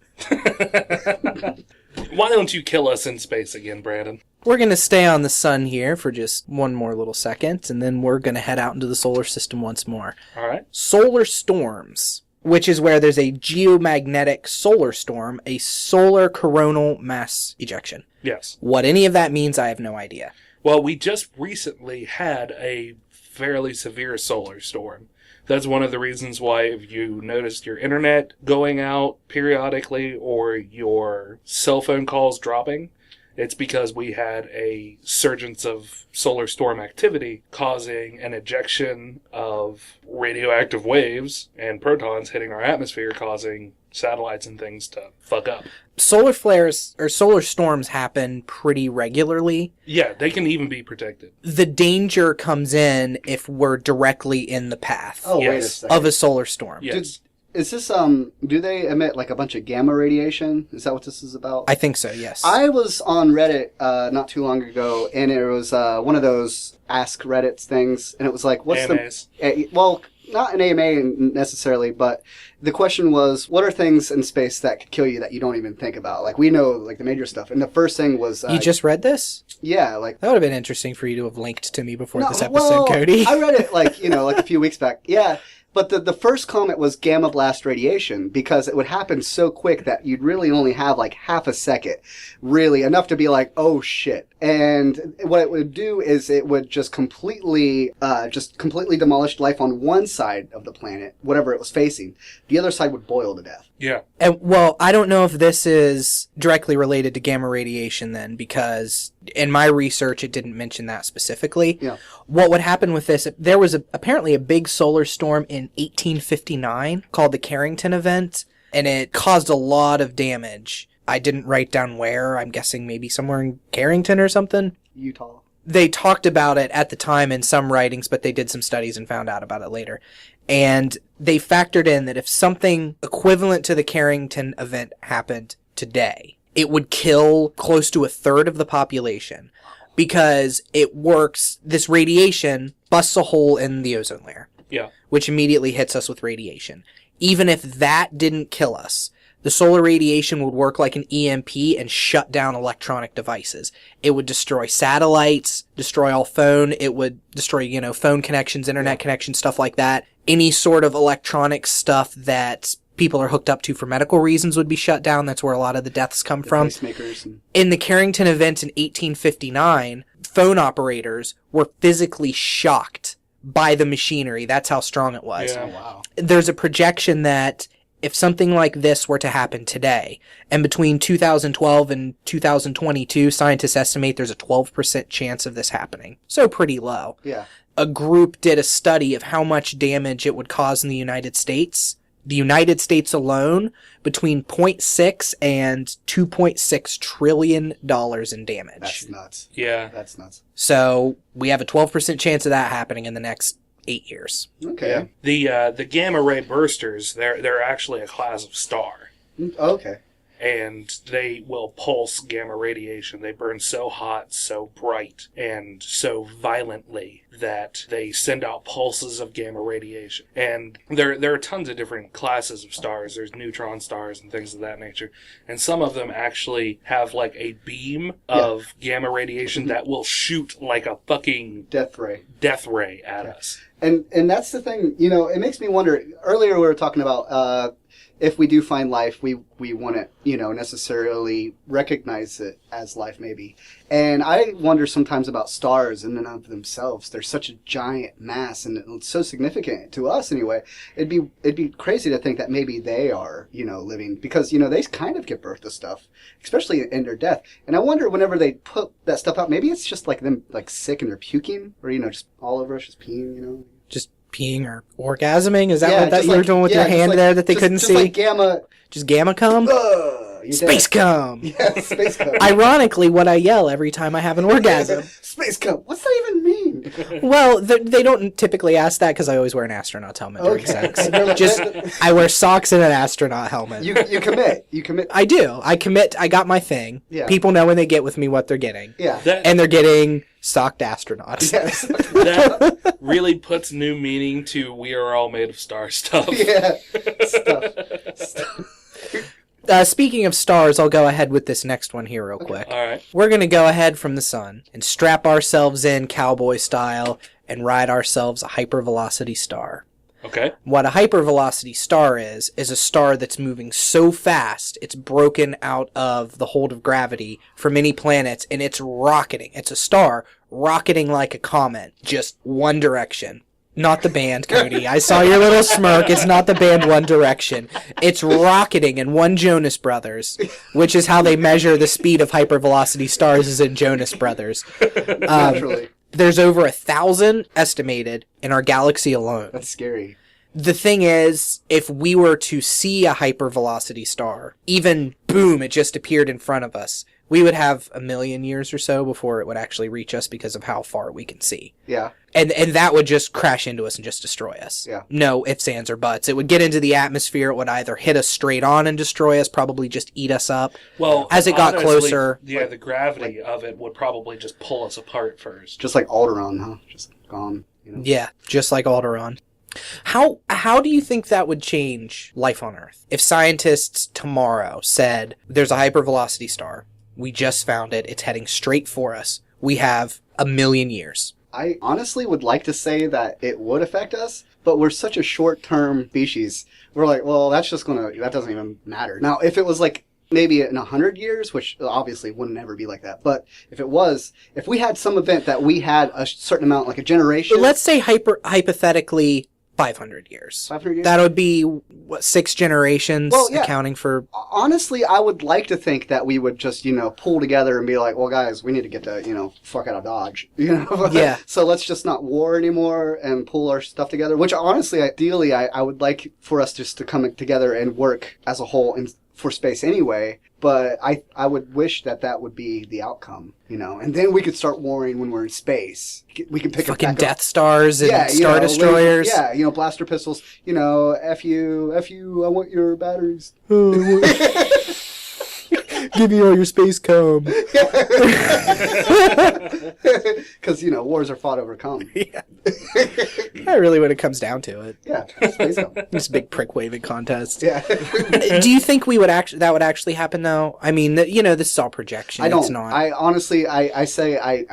Why don't you kill us in space again, Brandon? We're going to stay on the sun here for just one more little second, and then we're going to head out into the solar system once more. All right. Solar storms, which is where there's a geomagnetic solar storm, a solar coronal mass ejection. Yes. What any of that means, I have no idea. Well, we just recently had a fairly severe solar storm. That's one of the reasons why if you noticed your internet going out periodically or your cell phone calls dropping, it's because we had a surgence of solar storm activity causing an ejection of radioactive waves and protons hitting our atmosphere, causing satellites and things to fuck up. Solar flares or solar storms happen pretty regularly. Yeah, they can even be predicted. The danger comes in if we're directly in the path Oh, Yes. wait a second. of a solar storm. Yes. Is this, do they emit like a bunch of gamma radiation? Is that what this is about? I think so, yes. I was on Reddit not too long ago, and it was one of those Ask Reddits things, and it was like, what's AMAs. well, not an AMA necessarily, but the question was, what are things in space that could kill you that you don't even think about? Like, we know, like, the major stuff, and the first thing was... you just read this? Yeah, like... That would have been interesting for you to have linked to me before this episode, well, Cody. I read it, like, like a few weeks back. Yeah. But the first comment was gamma blast radiation, because it would happen so quick that you'd really only have like half a second, really enough to be like, oh shit. And what it would do is it would just completely demolish life on one side of the planet, whatever it was facing. The other side would boil to death. Yeah. And, well, I don't know if this is directly related to gamma radiation then, because in my research it didn't mention that specifically. Yeah. What would happen with this, there was apparently a big solar storm in 1859 called the Carrington event, and it caused a lot of damage. I didn't write down where. I'm guessing maybe somewhere in Carrington or something. Utah. They talked about it at the time in some writings, but they did some studies and found out about it later. And they factored in that if something equivalent to the Carrington event happened today, it would kill close to a third of the population because it works, this radiation busts a hole in the ozone layer. Yeah. Which immediately hits us with radiation. Even if that didn't kill us, the solar radiation would work like an EMP and shut down electronic devices. It would destroy satellites, destroy all phone. It would destroy, phone connections, internet connections, stuff like that. Any sort of electronic stuff that people are hooked up to for medical reasons would be shut down. That's where a lot of the deaths come from. Pacemakers. In the Carrington event in 1859, phone operators were physically shocked by the machinery. That's how strong it was. Yeah. Oh, wow. There's a projection that if something like this were to happen today, and between 2012 and 2022, scientists estimate there's a 12% chance of this happening. So pretty low. Yeah. A group did a study of how much damage it would cause in the United States. The United States alone, between 0.6 and $2.6 trillion in damage. That's nuts. Yeah. That's nuts. So we have a 12% chance of that happening in the next 8 years. Okay. The gamma ray bursters, they're actually a class of star. Okay. and they will pulse gamma radiation. They burn so hot, so bright, and so violently that they send out pulses of gamma radiation. And there are tons of different classes of stars. There's neutron stars and things of that nature. And some of them actually have like a beam of gamma radiation that will shoot like a fucking death ray at us. And that's the thing, it makes me wonder. Earlier we were talking about if we do find life, we wouldn't, necessarily recognize it as life maybe. And I wonder sometimes about stars in and of themselves. They're such a giant mass and it's so significant to us anyway. It'd be crazy to think that maybe they are, living, because, they kind of give birth to stuff, especially in their death. And I wonder whenever they put that stuff out, maybe it's just like them like sick and they're puking, or, just all over us just peeing, Just peeing or orgasming? Is that what you were doing with your hand there that they couldn't see? Like gamma. Just gamma cum? Space cum. Yeah, space cum. Ironically, what I yell every time I have an orgasm. Space cum. What's that even mean? Well, they don't typically ask that because I always wear an astronaut's helmet during sex. I wear socks and an astronaut helmet. You commit. You commit. I do. I commit. I got my thing. Yeah. People know when they get with me what they're getting. Yeah. And they're getting socked astronauts. Yes. That really puts new meaning to "we are all made of star stuff." Yeah. Stuff. Speaking of stars, I'll go ahead with this next one here real quick. All right. We're going to go ahead from the sun and strap ourselves in cowboy style and ride ourselves a hypervelocity star. Okay. What a hypervelocity star is a star that's moving so fast it's broken out of the hold of gravity for many planets, and it's rocketing. It's a star rocketing like a comet, just one direction. Not the band, Cody. I saw your little smirk. It's not the band One Direction. It's rocketing in one Jonas Brothers, which is how they measure the speed of hypervelocity stars is in Jonas Brothers. Naturally. There's over 1,000 estimated in our galaxy alone. That's scary. The thing is, if we were to see a hypervelocity star, even boom, it just appeared in front of us, we would have 1 million years or so before it would actually reach us because of how far we can see. Yeah. And that would just crash into us and just destroy us. Yeah. No ifs, ands, or buts. It would get into the atmosphere. It would either hit us straight on and destroy us, probably just eat us up. Well, as it got honestly, closer. Yeah, the gravity of it would probably just pull us apart first. Just like Alderaan, huh? Just gone. Yeah, just like Alderaan. How do you think that would change life on Earth? If scientists tomorrow said, there's a hypervelocity star, we just found it, it's heading straight for us, we have 1 million years. I honestly would like to say that it would affect us, but we're such a short-term species. We're like, well, that doesn't even matter. Now, if it was like maybe in 100 years, which obviously wouldn't ever be like that, but if we had some event that we had a certain amount, like a generation. Let's say hypothetically 500 years. 500 years? That would be, 6 generations, Well, yeah. accounting for... Honestly, I would like to think that we would just, pull together and be like, well, guys, we need to get the, fuck out of Dodge. Yeah. So let's just not war anymore and pull our stuff together, which honestly, ideally, I would like for us just to come together and work as a whole for space anyway. But I would wish that would be the outcome, and then we could start warring when we're in space. We can pick fucking up Death Stars and Star Destroyers. Yeah, blaster pistols. F you, I want your batteries. Give me all your space cum. Because, wars are fought over cum. Yeah. Not really when it comes down to it. Yeah, space cum. It's a big prick waving contest. Yeah. Do you think that would actually happen though? I mean, this is all projection. I don't. It's not. I honestly, I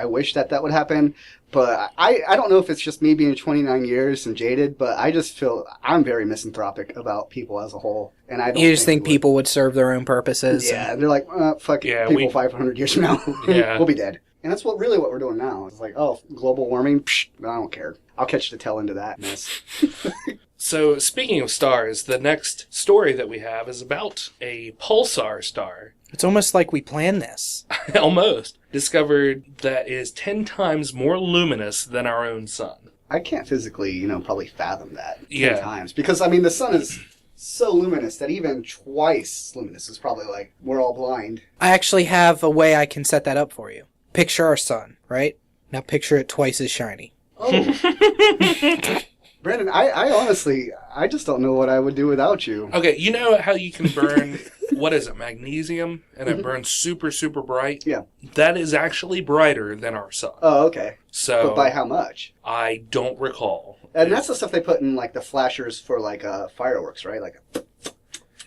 wish that would happen. But I don't know if it's just me being 29 years and jaded, but I just feel I'm very misanthropic about people as a whole. And I don't You just think people would serve their own purposes? Yeah, they're like, fuck it, people 500 years from now, we'll be dead. And that's what we're doing now. It's like, oh, global warming, I don't care. I'll catch the tail end of that mess. So, speaking of stars, the next story that we have is about a pulsar star. It's almost like we planned this. Almost. Discovered that is 10 times more luminous than our own sun. I can't physically, probably fathom that 10 Yeah. times. Because, the sun is so luminous that even twice luminous is probably like, we're all blind. I actually have a way I can set that up for you. Picture our sun, right? Now picture it twice as shiny. Oh. Brandon, I honestly, I just don't know what I would do without you. Okay, you know how you can burn, what is it, magnesium, and it burns super, super bright? Yeah. That is actually brighter than our sun. Oh, okay. So, but by how much? I don't recall. And that's the stuff they put in, like, the flashers for, like, fireworks, right? Like,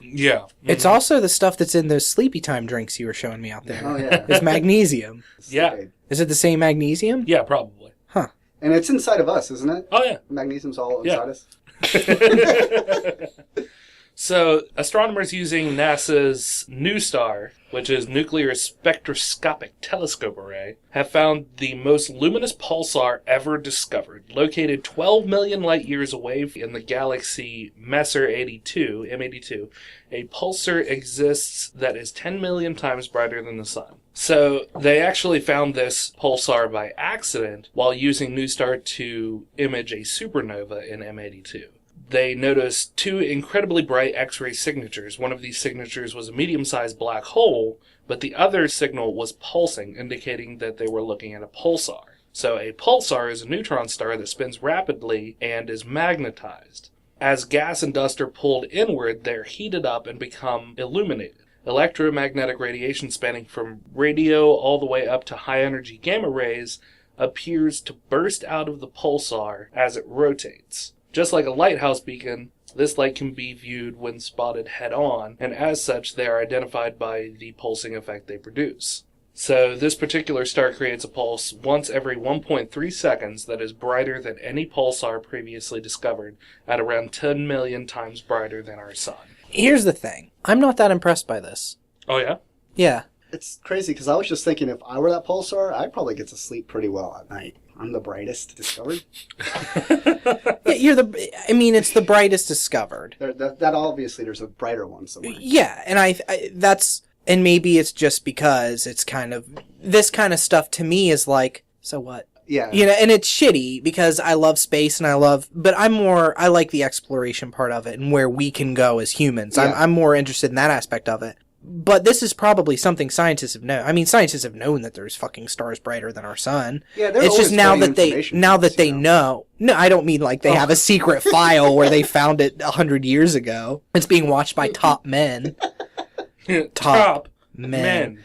yeah. It's also the stuff that's in those sleepy time drinks you were showing me out there. Oh, yeah. It's magnesium. Yeah. Is it the same magnesium? Yeah, probably. Huh. And it's inside of us, isn't it? Oh, yeah. Magnesium's all inside us. So, astronomers using NASA's NuSTAR, which is Nuclear Spectroscopic Telescope Array, have found the most luminous pulsar ever discovered, located 12 million light years away in the galaxy Messier 82, M82. A pulsar exists that is 10 million times brighter than the sun. So, they actually found this pulsar by accident while using NuSTAR to image a supernova in M82. They noticed two incredibly bright X-ray signatures. One of these signatures was a medium-sized black hole, but the other signal was pulsing, indicating that they were looking at a pulsar. So a pulsar is a neutron star that spins rapidly and is magnetized. As gas and dust are pulled inward, they're heated up and become illuminated. Electromagnetic radiation spanning from radio all the way up to high-energy gamma rays appears to burst out of the pulsar as it rotates. Just like a lighthouse beacon, this light can be viewed when spotted head-on, and as such, they are identified by the pulsing effect they produce. So this particular star creates a pulse once every 1.3 seconds that is brighter than any pulsar previously discovered, at around 10 million times brighter than our sun. Here's the thing. I'm not that impressed by this. Oh, yeah? Yeah. It's crazy, because I was just thinking if I were that pulsar, I'd probably get to sleep pretty well at night. I'm the brightest discovered. It's the brightest discovered. That obviously there's a brighter one somewhere. Yeah, and maybe it's just because it's kind of, this kind of stuff to me is like, so what? Yeah. And it's shitty because I love space and but I like the exploration part of it and where we can go as humans. Yeah. I'm more interested in that aspect of it. But this is probably something scientists have known. I mean, scientists have known that there's fucking stars brighter than our sun. Yeah, they're it's just now that they know. No, I don't mean like they have a secret file where they found it 100 years ago. It's being watched by top men. Top men.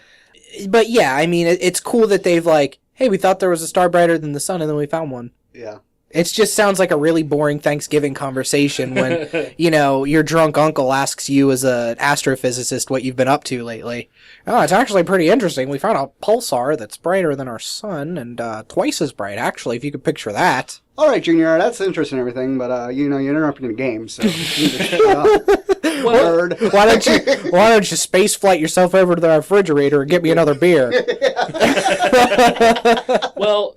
But yeah, I mean, it's cool that they've like, hey, we thought there was a star brighter than the sun, and then we found one. Yeah. It just sounds like a really boring Thanksgiving conversation when, your drunk uncle asks you as an astrophysicist what you've been up to lately. Oh, it's actually pretty interesting. We found a pulsar that's brighter than our sun and twice as bright, actually, if you could picture that. All right, Junior, that's interesting and everything, but, you're interrupting the game, so you need to shut up. Word. Why don't you space flight yourself over to the refrigerator and get me another beer? Well,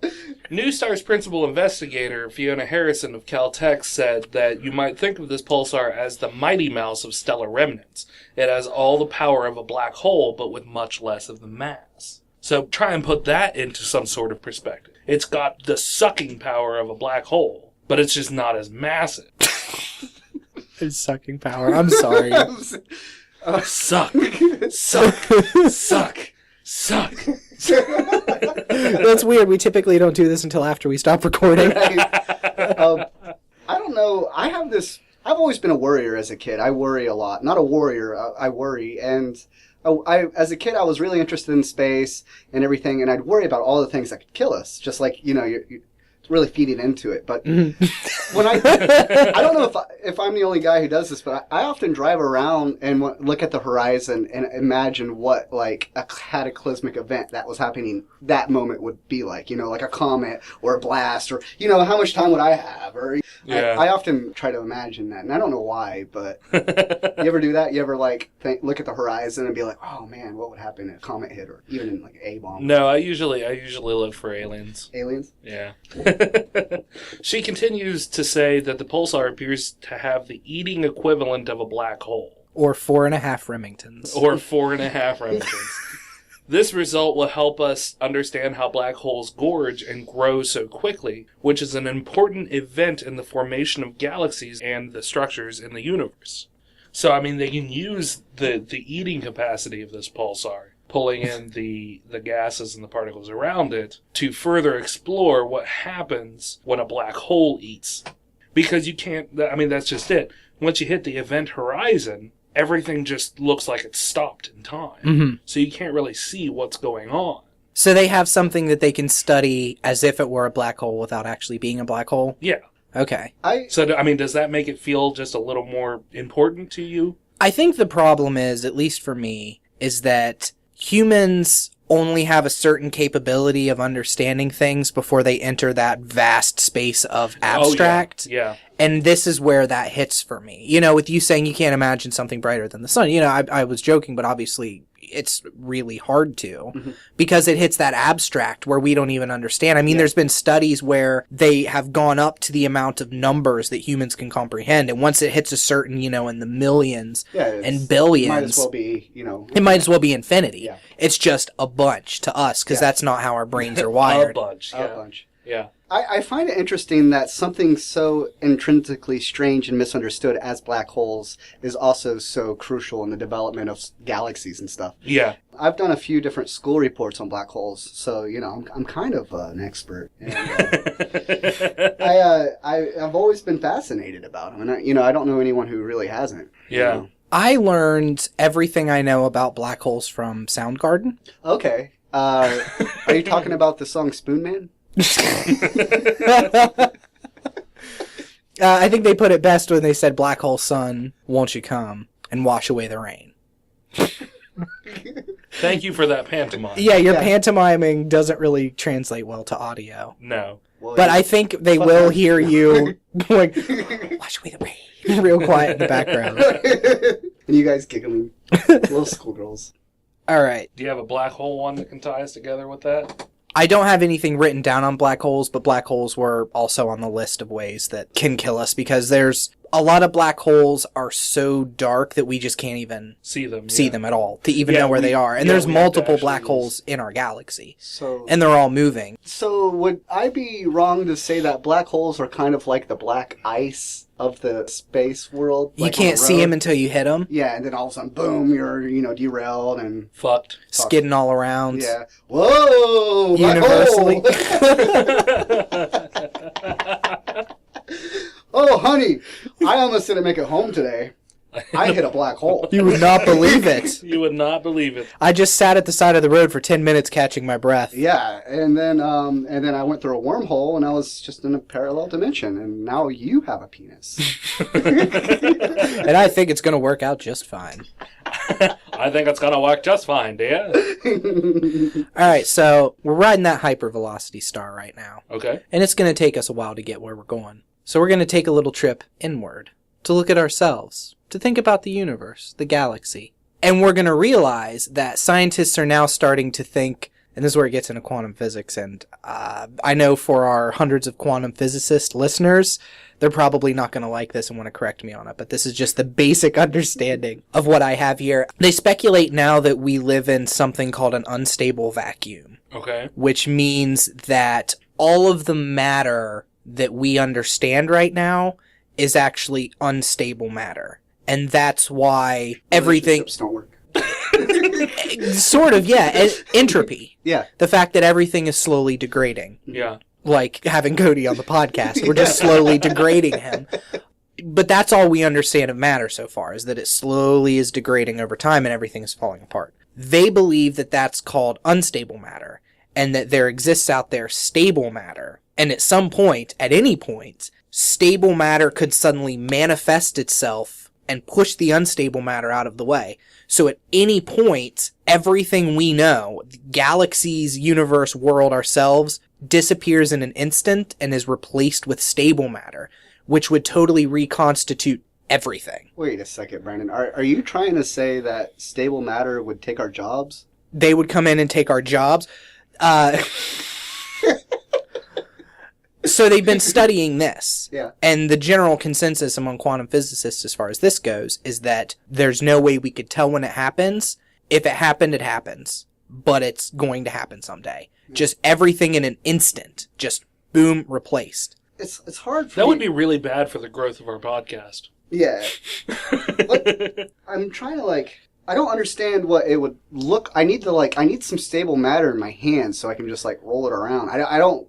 NuSTAR's principal investigator, Fiona Harrison of Caltech, said that you might think of this pulsar as the Mighty Mouse of stellar remnants. It has all the power of a black hole, but with much less of the mass. So try and put that into some sort of perspective. It's got the sucking power of a black hole, but it's just not as massive. It's sucking power. I'm sorry. Suck. Suck. Suck. Suck. That's weird. We typically don't do this until after we stop recording. I don't know. I've always been a worrier as a kid. I worry a lot. Not a warrior. I worry. And as a kid, I was really interested in space and everything, and I'd worry about all the things that could kill us. Just like, you're really feeding into it. But when I don't know if I'm the only guy who does this, but I often drive around and look at the horizon and imagine what like a cataclysmic event that was happening that moment would be like. Like a comet or a blast, or how much time would I have? Or yeah. I often try to imagine that, and I don't know why, but you ever do that? You ever like look at the horizon and be like, oh man, what would happen if a comet hit, or even in like a bomb? No, I usually look for aliens. Aliens? Yeah. She continues to say that the pulsar appears to have the eating equivalent of a black hole. Or 4.5 Remingtons. Or 4.5 Remingtons. This result will help us understand how black holes gorge and grow so quickly, which is an important event in the formation of galaxies and the structures in the universe. So, I mean, they can use the eating capacity of this pulsar, pulling in the gases and the particles around it, to further explore what happens when a black hole eats. Because you can't, I mean, that's just it. Once you hit the event horizon, everything just looks like it's stopped in time. Mm-hmm. So you can't really see what's going on. So they have something that they can study as if it were a black hole without actually being a black hole? Yeah. Okay. So, I mean, does that make it feel just a little more important to you? I think the problem is, at least for me, is that humans only have a certain capability of understanding things before they enter that vast space of abstract. Oh, yeah. And this is where that hits for me. You know, with you saying you can't imagine something brighter than the sun, you know, I was joking, but obviously it's really hard to because it hits that abstract where we don't even understand. I mean, there's been studies where they have gone up to the amount of numbers that humans can comprehend. And once it hits a certain, you know, in the millions and billions, it might as well be, you know. It might as well be infinity. Yeah. It's just a bunch to us because that's not how our brains are wired. A bunch. Yeah. I find it interesting that something so intrinsically strange and misunderstood as black holes is also so crucial in the development of galaxies and stuff. Yeah. I've done a few different school reports on black holes, so, you know, I'm kind of an expert. And, I've always been fascinated about them, and, I don't know anyone who really hasn't. Yeah. You know? I learned everything I know about black holes from Soundgarden. Okay. Are you talking about the song Spoon Man? I think they put it best when they said, "Black hole sun, won't you come and wash away the rain?" Thank you for that pantomime. Yeah, your pantomiming doesn't really translate well to audio. No. Well, But I think they will hear you going, "Wash away the rain," real quiet in the background. And you guys giggling. Little schoolgirls. All right. Do you have a black hole one that can tie us together with that? I don't have anything written down on black holes, but black holes were also on the list of ways that can kill us because there's a lot of black holes are so dark that we just can't even see them at all to even know where they are. And there's multiple black holes in our galaxy. And they're all moving. So would I be wrong to say that black holes are kind of like the black ice of the space world? You can't see them until you hit them. Yeah, and then all of a sudden, boom, you're, derailed and... Fucked. Skidding all around. Yeah. Whoa! Universally. Oh, honey, I almost didn't make it home today. I hit a black hole. You would not believe it. You would not believe it. I just sat at the side of the road for 10 minutes catching my breath. Yeah, and then I went through a wormhole and I was just in a parallel dimension, and now you have a penis. And I think it's going to work out just fine. I think it's going to work just fine, dear. All right, so we're riding that hypervelocity star right now. Okay. And it's going to take us a while to get where we're going. So we're going to take a little trip inward to look at ourselves, to think about the universe, the galaxy. And we're going to realize that scientists are now starting to think, and this is where it gets into quantum physics, and I know for our hundreds of quantum physicist listeners, they're probably not going to like this and want to correct me on it, but this is just the basic understanding of what I have here. They speculate now that we live in something called an unstable vacuum. Okay. Which means that all of the matter that we understand right now is actually unstable matter. And that's why everything... don't work. Sort of, yeah. Entropy. Yeah. The fact that everything is slowly degrading. Yeah. Like having Cody on the podcast. We're just slowly degrading him. But that's all we understand of matter so far, is that it slowly is degrading over time and everything is falling apart. They believe that that's called unstable matter, and that there exists out there stable matter. And at some point, at any point, stable matter could suddenly manifest itself and push the unstable matter out of the way. So at any point, everything we know, galaxies, universe, world, ourselves, disappears in an instant and is replaced with stable matter, which would totally reconstitute everything. Wait a second, Brandon. Are you trying to say that stable matter would take our jobs? They would come in and take our jobs. So they've been studying this. Yeah. And the general consensus among quantum physicists as far as this goes is that there's no way we could tell when it happens. If it happened, it happens. But it's going to happen someday. Just everything in an instant. Just boom, replaced. It's hard for That would be really bad for the growth of our podcast. Yeah. I'm trying to I don't understand what it would look. I need some stable matter in my hands so I can just roll it around. I don't.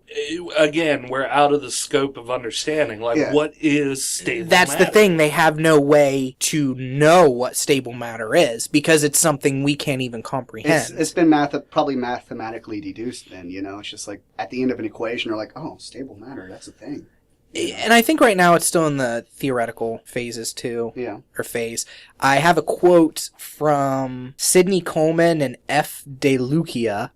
Again, we're out of the scope of understanding. What is stable That's matter? the thing. They have no way to know what stable matter is because it's something we can't even comprehend. It's been probably mathematically deduced then, It's just at the end of an equation, they're oh, stable matter, that's a thing. And I think right now it's still in the theoretical phases too. Yeah. Or phase. I have a quote from Sidney Coleman and F. De Lucia,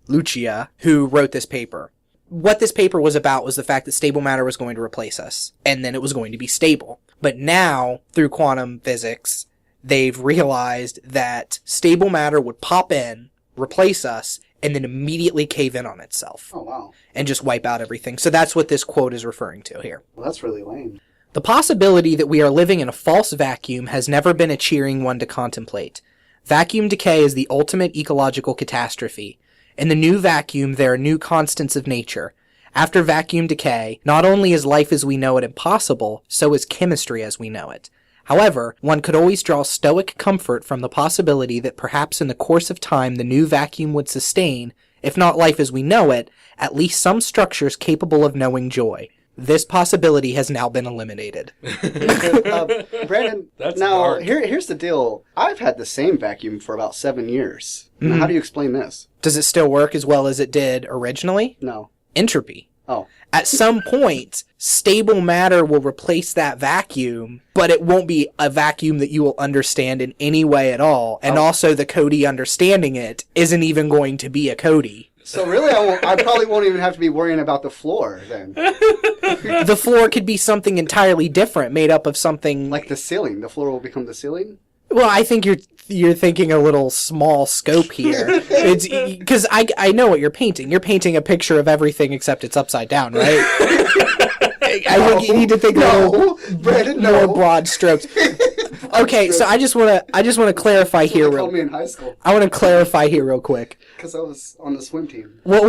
who wrote this paper. What this paper was about was the fact that stable matter was going to replace us, and then it was going to be stable. But now, through quantum physics, they've realized that stable matter would pop in, replace us, and then immediately cave in on itself. Oh, wow. And just wipe out everything. So that's what this quote is referring to here. Well, that's really lame. The possibility that we are living in a false vacuum has never been a cheering one to contemplate. Vacuum decay is the ultimate ecological catastrophe. In the new vacuum, there are new constants of nature. After vacuum decay, not only is life as we know it impossible, so is chemistry as we know it. However, one could always draw stoic comfort from the possibility that perhaps in the course of time the new vacuum would sustain, if not life as we know it, at least some structures capable of knowing joy. This possibility has now been eliminated. Brandon, That's now dark. Here's the deal. I've had the same vacuum for about 7 years. Now, how do you explain this? Does it still work as well as it did originally? No. Entropy. Oh. At some point, stable matter will replace that vacuum, but it won't be a vacuum that you will understand in any way at all. And also the Cody understanding it isn't even going to be a Cody. So really, I probably won't even have to be worrying about the floor then. The floor could be something entirely different, made up of something... Like the ceiling. The floor will become the ceiling? Well, I think you're thinking a little small scope here. It's because I know what you're painting. You're painting a picture of everything except it's upside down, right? I think you need to think Brandon, more broad strokes. Okay, so I just want to clarify here. They called me in high school I want to clarify here real quick. because I was on the swim team. What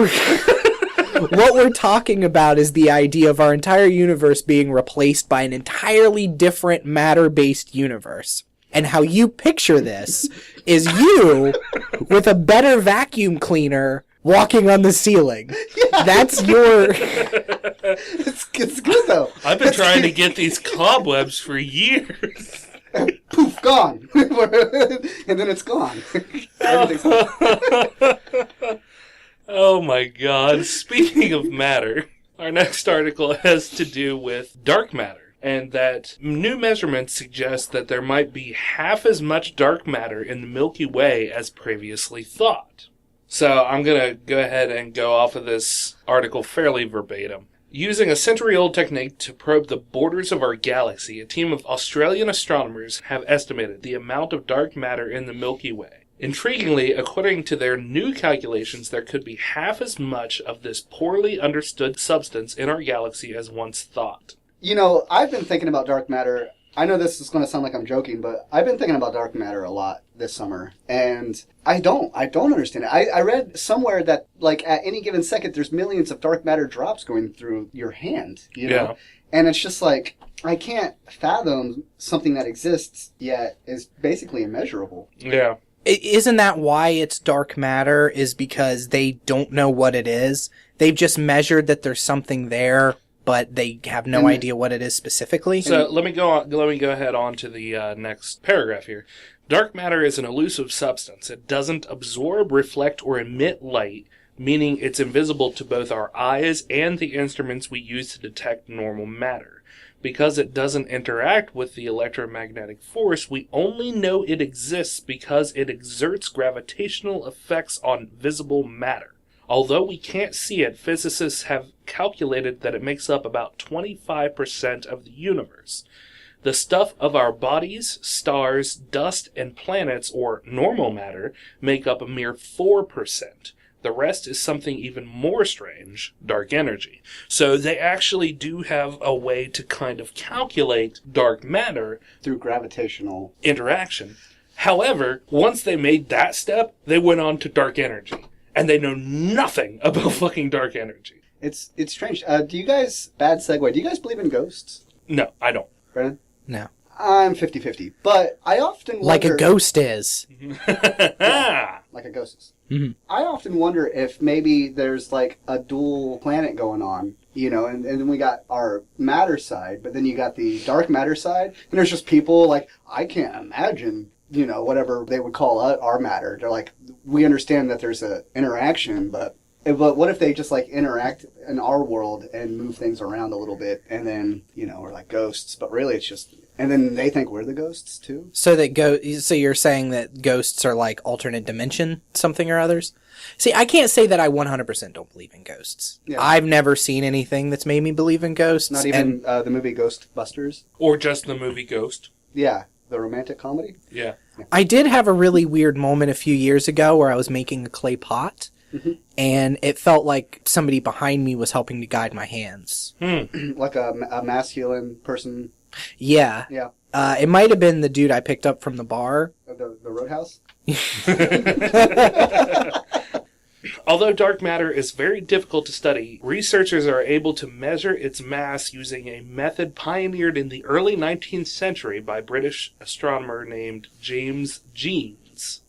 we're talking about is the idea of our entire universe being replaced by an entirely different matter-based universe. And how you picture this is you with a better vacuum cleaner walking on the ceiling. Yeah. That's your... It's good though. I've been trying to get these cobwebs for years. Poof, gone. And then it's gone. Everything's gone. Oh my god. Speaking of matter, our next article has to do with dark matter. And that new measurements suggest that there might be half as much dark matter in the Milky Way as previously thought. So I'm going to go ahead and go off of this article fairly verbatim. Using a century-old technique to probe the borders of our galaxy, a team of Australian astronomers have estimated the amount of dark matter in the Milky Way. Intriguingly, according to their new calculations, there could be half as much of this poorly understood substance in our galaxy as once thought. I've been thinking about dark matter. I know this is going to sound like I'm joking, but I've been thinking about dark matter a lot this summer. And I don't understand it. I read somewhere that, at any given second, there's millions of dark matter drops going through your hand, Yeah. And it's just I can't fathom something that exists yet is basically immeasurable. Yeah. Isn't that why it's dark matter? Is because they don't know what it is? They've just measured that there's something there, but they have no idea what it is specifically. So let me go ahead on to the next paragraph here. Dark matter is an elusive substance. It doesn't absorb, reflect, or emit light, meaning it's invisible to both our eyes and the instruments we use to detect normal matter. Because it doesn't interact with the electromagnetic force, we only know it exists because it exerts gravitational effects on visible matter. Although we can't see it, physicists have calculated that it makes up about 25% of the universe. The stuff of our bodies, stars, dust, and planets, or normal matter, make up a mere 4%. The rest is something even more strange, dark energy. So they actually do have a way to kind of calculate dark matter Through gravitational interaction. However, once they made that step, they went on to dark energy. And they know nothing about fucking dark energy. It's strange. Do you guys, bad segue, do you guys believe in ghosts? No, I don't. Brennan? No. I'm 50-50. But I often wonder... Like a ghost is. Yeah, like a ghost is. Mm-hmm. I often wonder if maybe there's like a dual planet going on, you know, and then we got our matter side, but then you got the dark matter side, and there's just people like, I can't imagine, you know, whatever they would call our matter. They're like, we understand that there's an interaction, but what if they just like interact in our world and move things around a little bit, and then, you know, we're like ghosts, but really it's just... And then they think we're the ghosts, too? So you're saying that ghosts are like alternate dimension something or others? See, I can't say that I 100% don't believe in ghosts. Yeah. I've never seen anything that's made me believe in ghosts. Not even the movie Ghostbusters? Or just the movie Ghost? Yeah, the romantic comedy? Yeah. I did have a really weird moment a few years ago where I was making a clay pot. Mm-hmm. And it felt like somebody behind me was helping to guide my hands. Like a masculine person... Yeah. Yeah. It might have been the dude I picked up from the bar. The Roadhouse? Although dark matter is very difficult to study, researchers are able to measure its mass using a method pioneered in the early 19th century by British astronomer named James Jeans.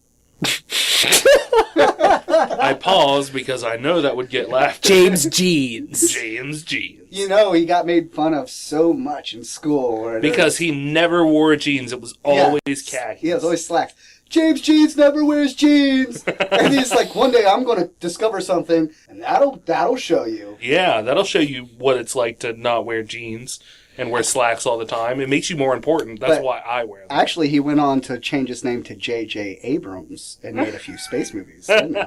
I paused because I know that would get laughed at. James Jeans. James Jeans. You know, he got made fun of so much in school. Because he never wore jeans. It was always khakis. Yeah, it was always slacks. James Jeans never wears jeans. And he's like, one day I'm going to discover something, and that'll show you. Yeah, that'll show you what it's like to not wear jeans and wear slacks all the time. It makes you more important. That's why I wear them. Actually, he went on to change his name to J.J. Abrams and made a few space movies, didn't he?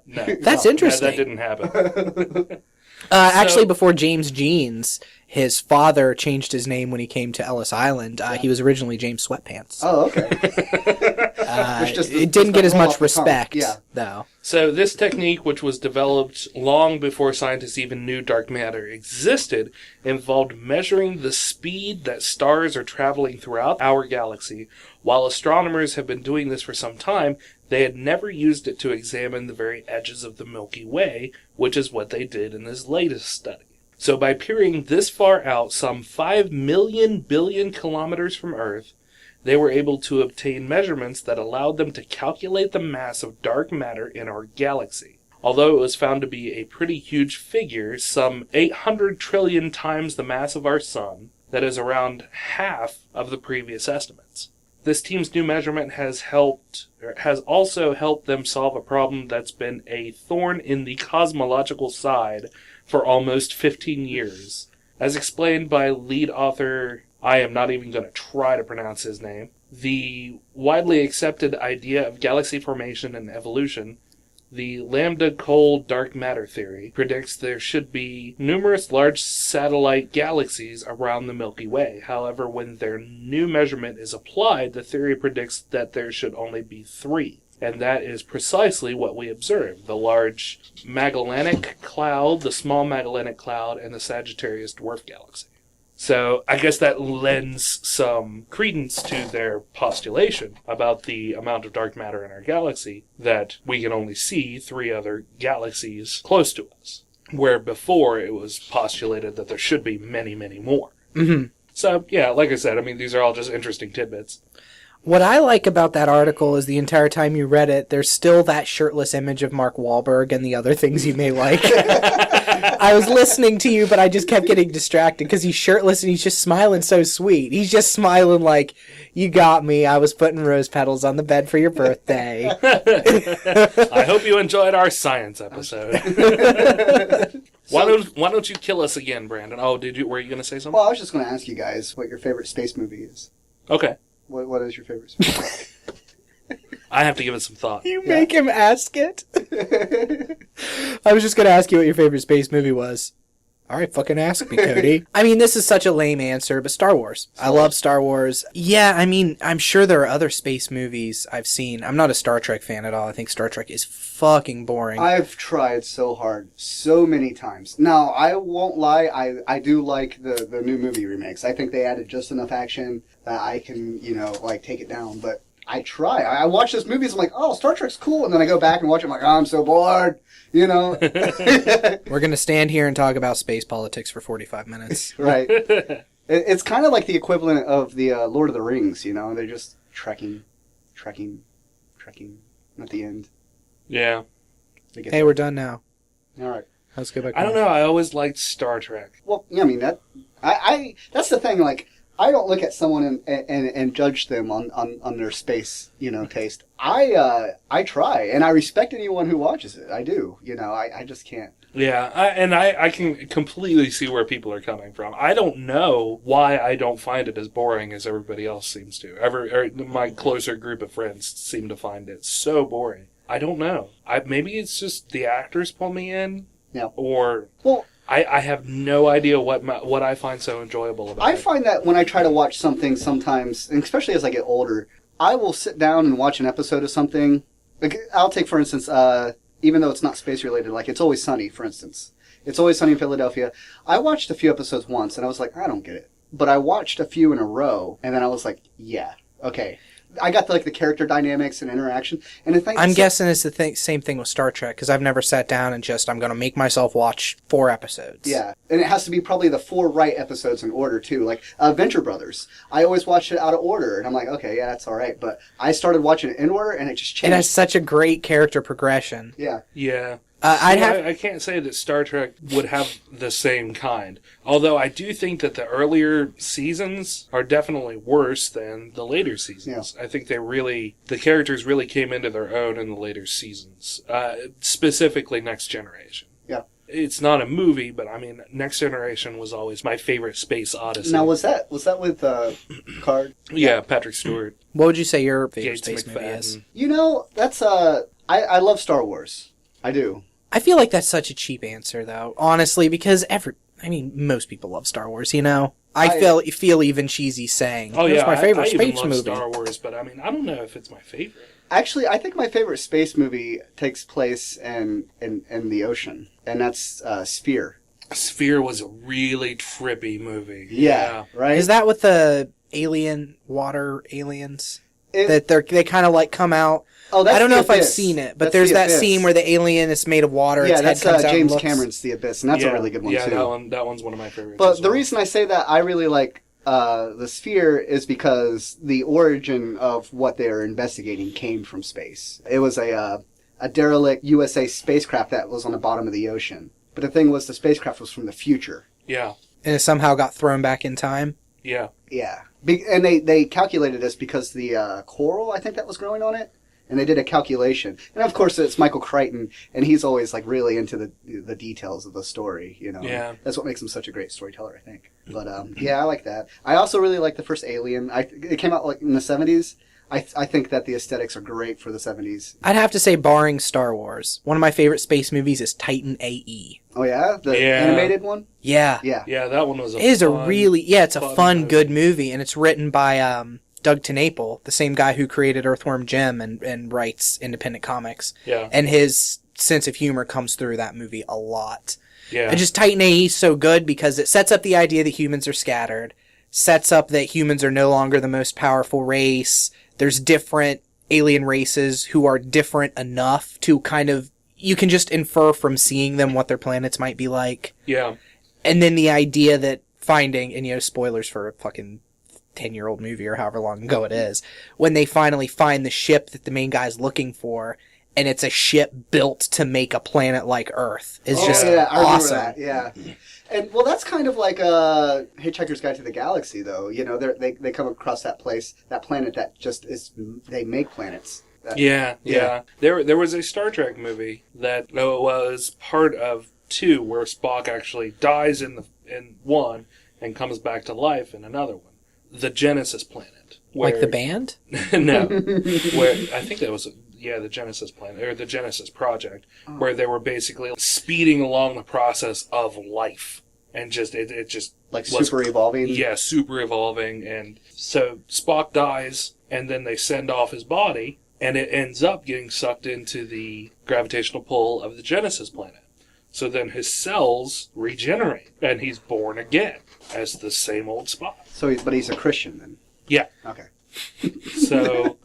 No. That's interesting. That didn't happen. Actually, before James Jeans, his father changed his name when he came to Ellis Island. He was originally James Sweatpants. Oh, okay. It didn't get as much respect, though. So this technique, which was developed long before scientists even knew dark matter existed, involved measuring the speed that stars are traveling throughout our galaxy. While astronomers have been doing this for some time, they had never used it to examine the very edges of the Milky Way, which is what they did in this latest study. So by peering this far out, some 5 million billion kilometers from Earth, they were able to obtain measurements that allowed them to calculate the mass of dark matter in our galaxy. Although it was found to be a pretty huge figure, some 800 trillion times the mass of our sun, that is around half of the previous estimates. This team's new measurement has also helped them solve a problem that's been a thorn in the cosmological side for almost 15 years. As explained by lead author, I am not even going to try to pronounce his name, the widely accepted idea of galaxy formation and evolution, the lambda-cold dark matter theory, predicts there should be numerous large satellite galaxies around the Milky Way. However, when their new measurement is applied, the theory predicts that there should only be 3. And that is precisely what we observe. The large Magellanic Cloud, the small Magellanic Cloud, and the Sagittarius Dwarf Galaxy. So I guess that lends some credence to their postulation about the amount of dark matter in our galaxy, that we can only see 3 other galaxies close to us, where before it was postulated that there should be many, many more. Mm-hmm. So, yeah, like I said, I mean, these are all just interesting tidbits. What I like about that article is the entire time you read it, there's still that shirtless image of Mark Wahlberg and the other things you may like. I was listening to you, but I just kept getting distracted because he's shirtless and he's just smiling so sweet. He's just smiling like, you got me. I was putting rose petals on the bed for your birthday. I hope you enjoyed our science episode. Why don't you kill us again, Brandon? Oh, were you going to say something? Well, I was just going to ask you guys what your favorite space movie is. Okay. What is your favorite space movie? I have to give it some thought. You make him ask it? I was just going to ask you what your favorite space movie was. All right, fucking ask me, Cody. I mean, this is such a lame answer, but Star Wars. I love Star Wars. Yeah, I mean, I'm sure there are other space movies I've seen. I'm not a Star Trek fan at all. I think Star Trek is fucking boring. I've tried so hard, so many times. Now, I won't lie, I do like the new movie remakes. I think they added just enough action that I can, take it down. But I try. I watch those movies, I'm like, oh, Star Trek's cool. And then I go back and watch it, I'm like, oh, I'm so bored. We're going to stand here and talk about space politics for 45 minutes. Right. It's kind of like the equivalent of the Lord of the Rings, you know? They're just trekking at the end. Yeah. Hey, we're done now. All right. Let's go back. I don't know. I always liked Star Trek. Well, yeah, I mean, that's the thing. Like, I don't look at someone and judge them on their space, taste. I try, and I respect anyone who watches it. I do. I just can't. Yeah, I can completely see where people are coming from. I don't know why I don't find it as boring as everybody else seems to. My closer group of friends seem to find it so boring. I don't know. Maybe it's just the actors pull me in. Yeah. Or I have no idea what I find so enjoyable about it. I find that when I try to watch something sometimes, and especially as I get older, I will sit down and watch an episode of something. Like, I'll take, for instance, even though it's not space related, like It's Always Sunny, for instance. It's Always Sunny in Philadelphia. I watched a few episodes once, and I was like, I don't get it. But I watched a few in a row, and then I was like, yeah, okay. I got the character dynamics and interaction. And I'm guessing it's the same thing with Star Trek, because I've never sat down and I'm going to make myself watch 4 episodes. Yeah, and it has to be probably the 4 right episodes in order, too. Like Venture Brothers. I always watch it out of order, and I'm like, okay, yeah, that's all right. But I started watching it in order, and it just changed. It has such a great character progression. Yeah. Yeah. I can't say that Star Trek would have the same kind. Although I do think that the earlier seasons are definitely worse than the later seasons. Yeah. I think the characters really came into their own in the later seasons. Specifically Next Generation. Yeah. It's not a movie, but I mean, Next Generation was always my favorite space odyssey. Now, was that with Card? Yeah, Patrick Stewart. What would you say your favorite Gates space movie McFadden. is? That's I love Star Wars. I do. I feel like that's such a cheap answer, though, honestly, because most people love Star Wars, I feel even cheesy saying, it's my favorite space movie. I even love Star Wars, but I don't know if it's my favorite. Actually, I think my favorite space movie takes place in the ocean, and that's Sphere. Sphere was a really trippy movie. Yeah, right? Is that with the water aliens? That they kind of come out... Oh, that's I don't know if Abyss. I've seen it, but there's that scene where the alien is made of water. Yeah, its that's head comes out James and Cameron's The Abyss, and that's a really good one, too. Yeah, that one's one of my favorites. But the reason I say that I really like the Sphere is because the origin of what they're investigating came from space. It was a derelict USA spacecraft that was on the bottom of the ocean. But the thing was, the spacecraft was from the future. Yeah. And it somehow got thrown back in time? Yeah. Yeah. And they calculated this because the coral, I think, that was growing on it. And they did a calculation. And of course, it's Michael Crichton, and he's always really into the details of the story, Yeah. That's what makes him such a great storyteller, I think. But yeah, I like that. I also really like the first Alien. It came out in the 70s. I think that the aesthetics are great for the 70s. I'd have to say, barring Star Wars, one of my favorite space movies is Titan AE. Oh yeah? The animated one? Yeah. Yeah. Yeah, that one was it's a fun, good movie, and it's written by Doug TenNapel, the same guy who created Earthworm Jim and writes independent comics. Yeah. And his sense of humor comes through that movie a lot. Yeah. And just Titan AE is so good because it sets up the idea that humans are scattered, sets up that humans are no longer the most powerful race. There's different alien races who are different enough to you can just infer from seeing them what their planets might be like. Yeah. And then the idea that finding, and spoilers for a fucking 10-year-old movie or however long ago it is, when they finally find the ship that the main guy's looking for, and it's a ship built to make a planet like Earth, is just awesome. I remember that, yeah. And, well, that's kind of like Hitchhiker's Guide to the Galaxy, though. They come across that planet that just is, they make planets. Yeah. There was a Star Trek movie that was part of 2, where Spock actually dies in one and comes back to life in another one. The Genesis Planet. Like the band? No. Where I think that was... the Genesis Planet, or the Genesis Project, where they were basically speeding along the process of life. And it just... Like super evolving? Yeah, super evolving. And so Spock dies, and then they send off his body, and it ends up getting sucked into the gravitational pull of the Genesis Planet. So then his cells regenerate, and he's born again as the same old Spock. But he's a Christian, then? Yeah. Okay. So...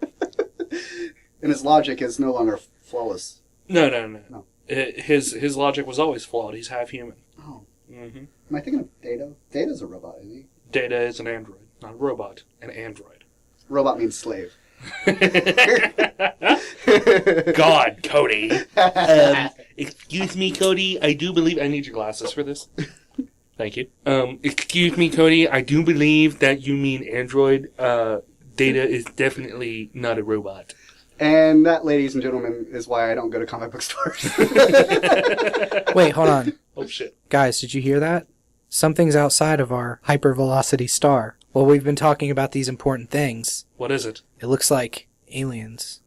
And his logic is no longer flawless. No. His logic was always flawed. He's half human. Oh. Mm-hmm. Am I thinking of Data? Data's a robot, isn't he? Data is an android, not a robot. An android. Robot means slave. God, Cody. Excuse me, Cody. I do believe... I need your glasses for this. Thank you. Excuse me, Cody. I do believe that you mean android. Data is definitely not a robot. And that, ladies and gentlemen, is why I don't go to comic book stores. Wait, hold on. Oh, shit. Guys, did you hear that? Something's outside of our hypervelocity star. Well, we've been talking about these important things. What is it? It looks like aliens.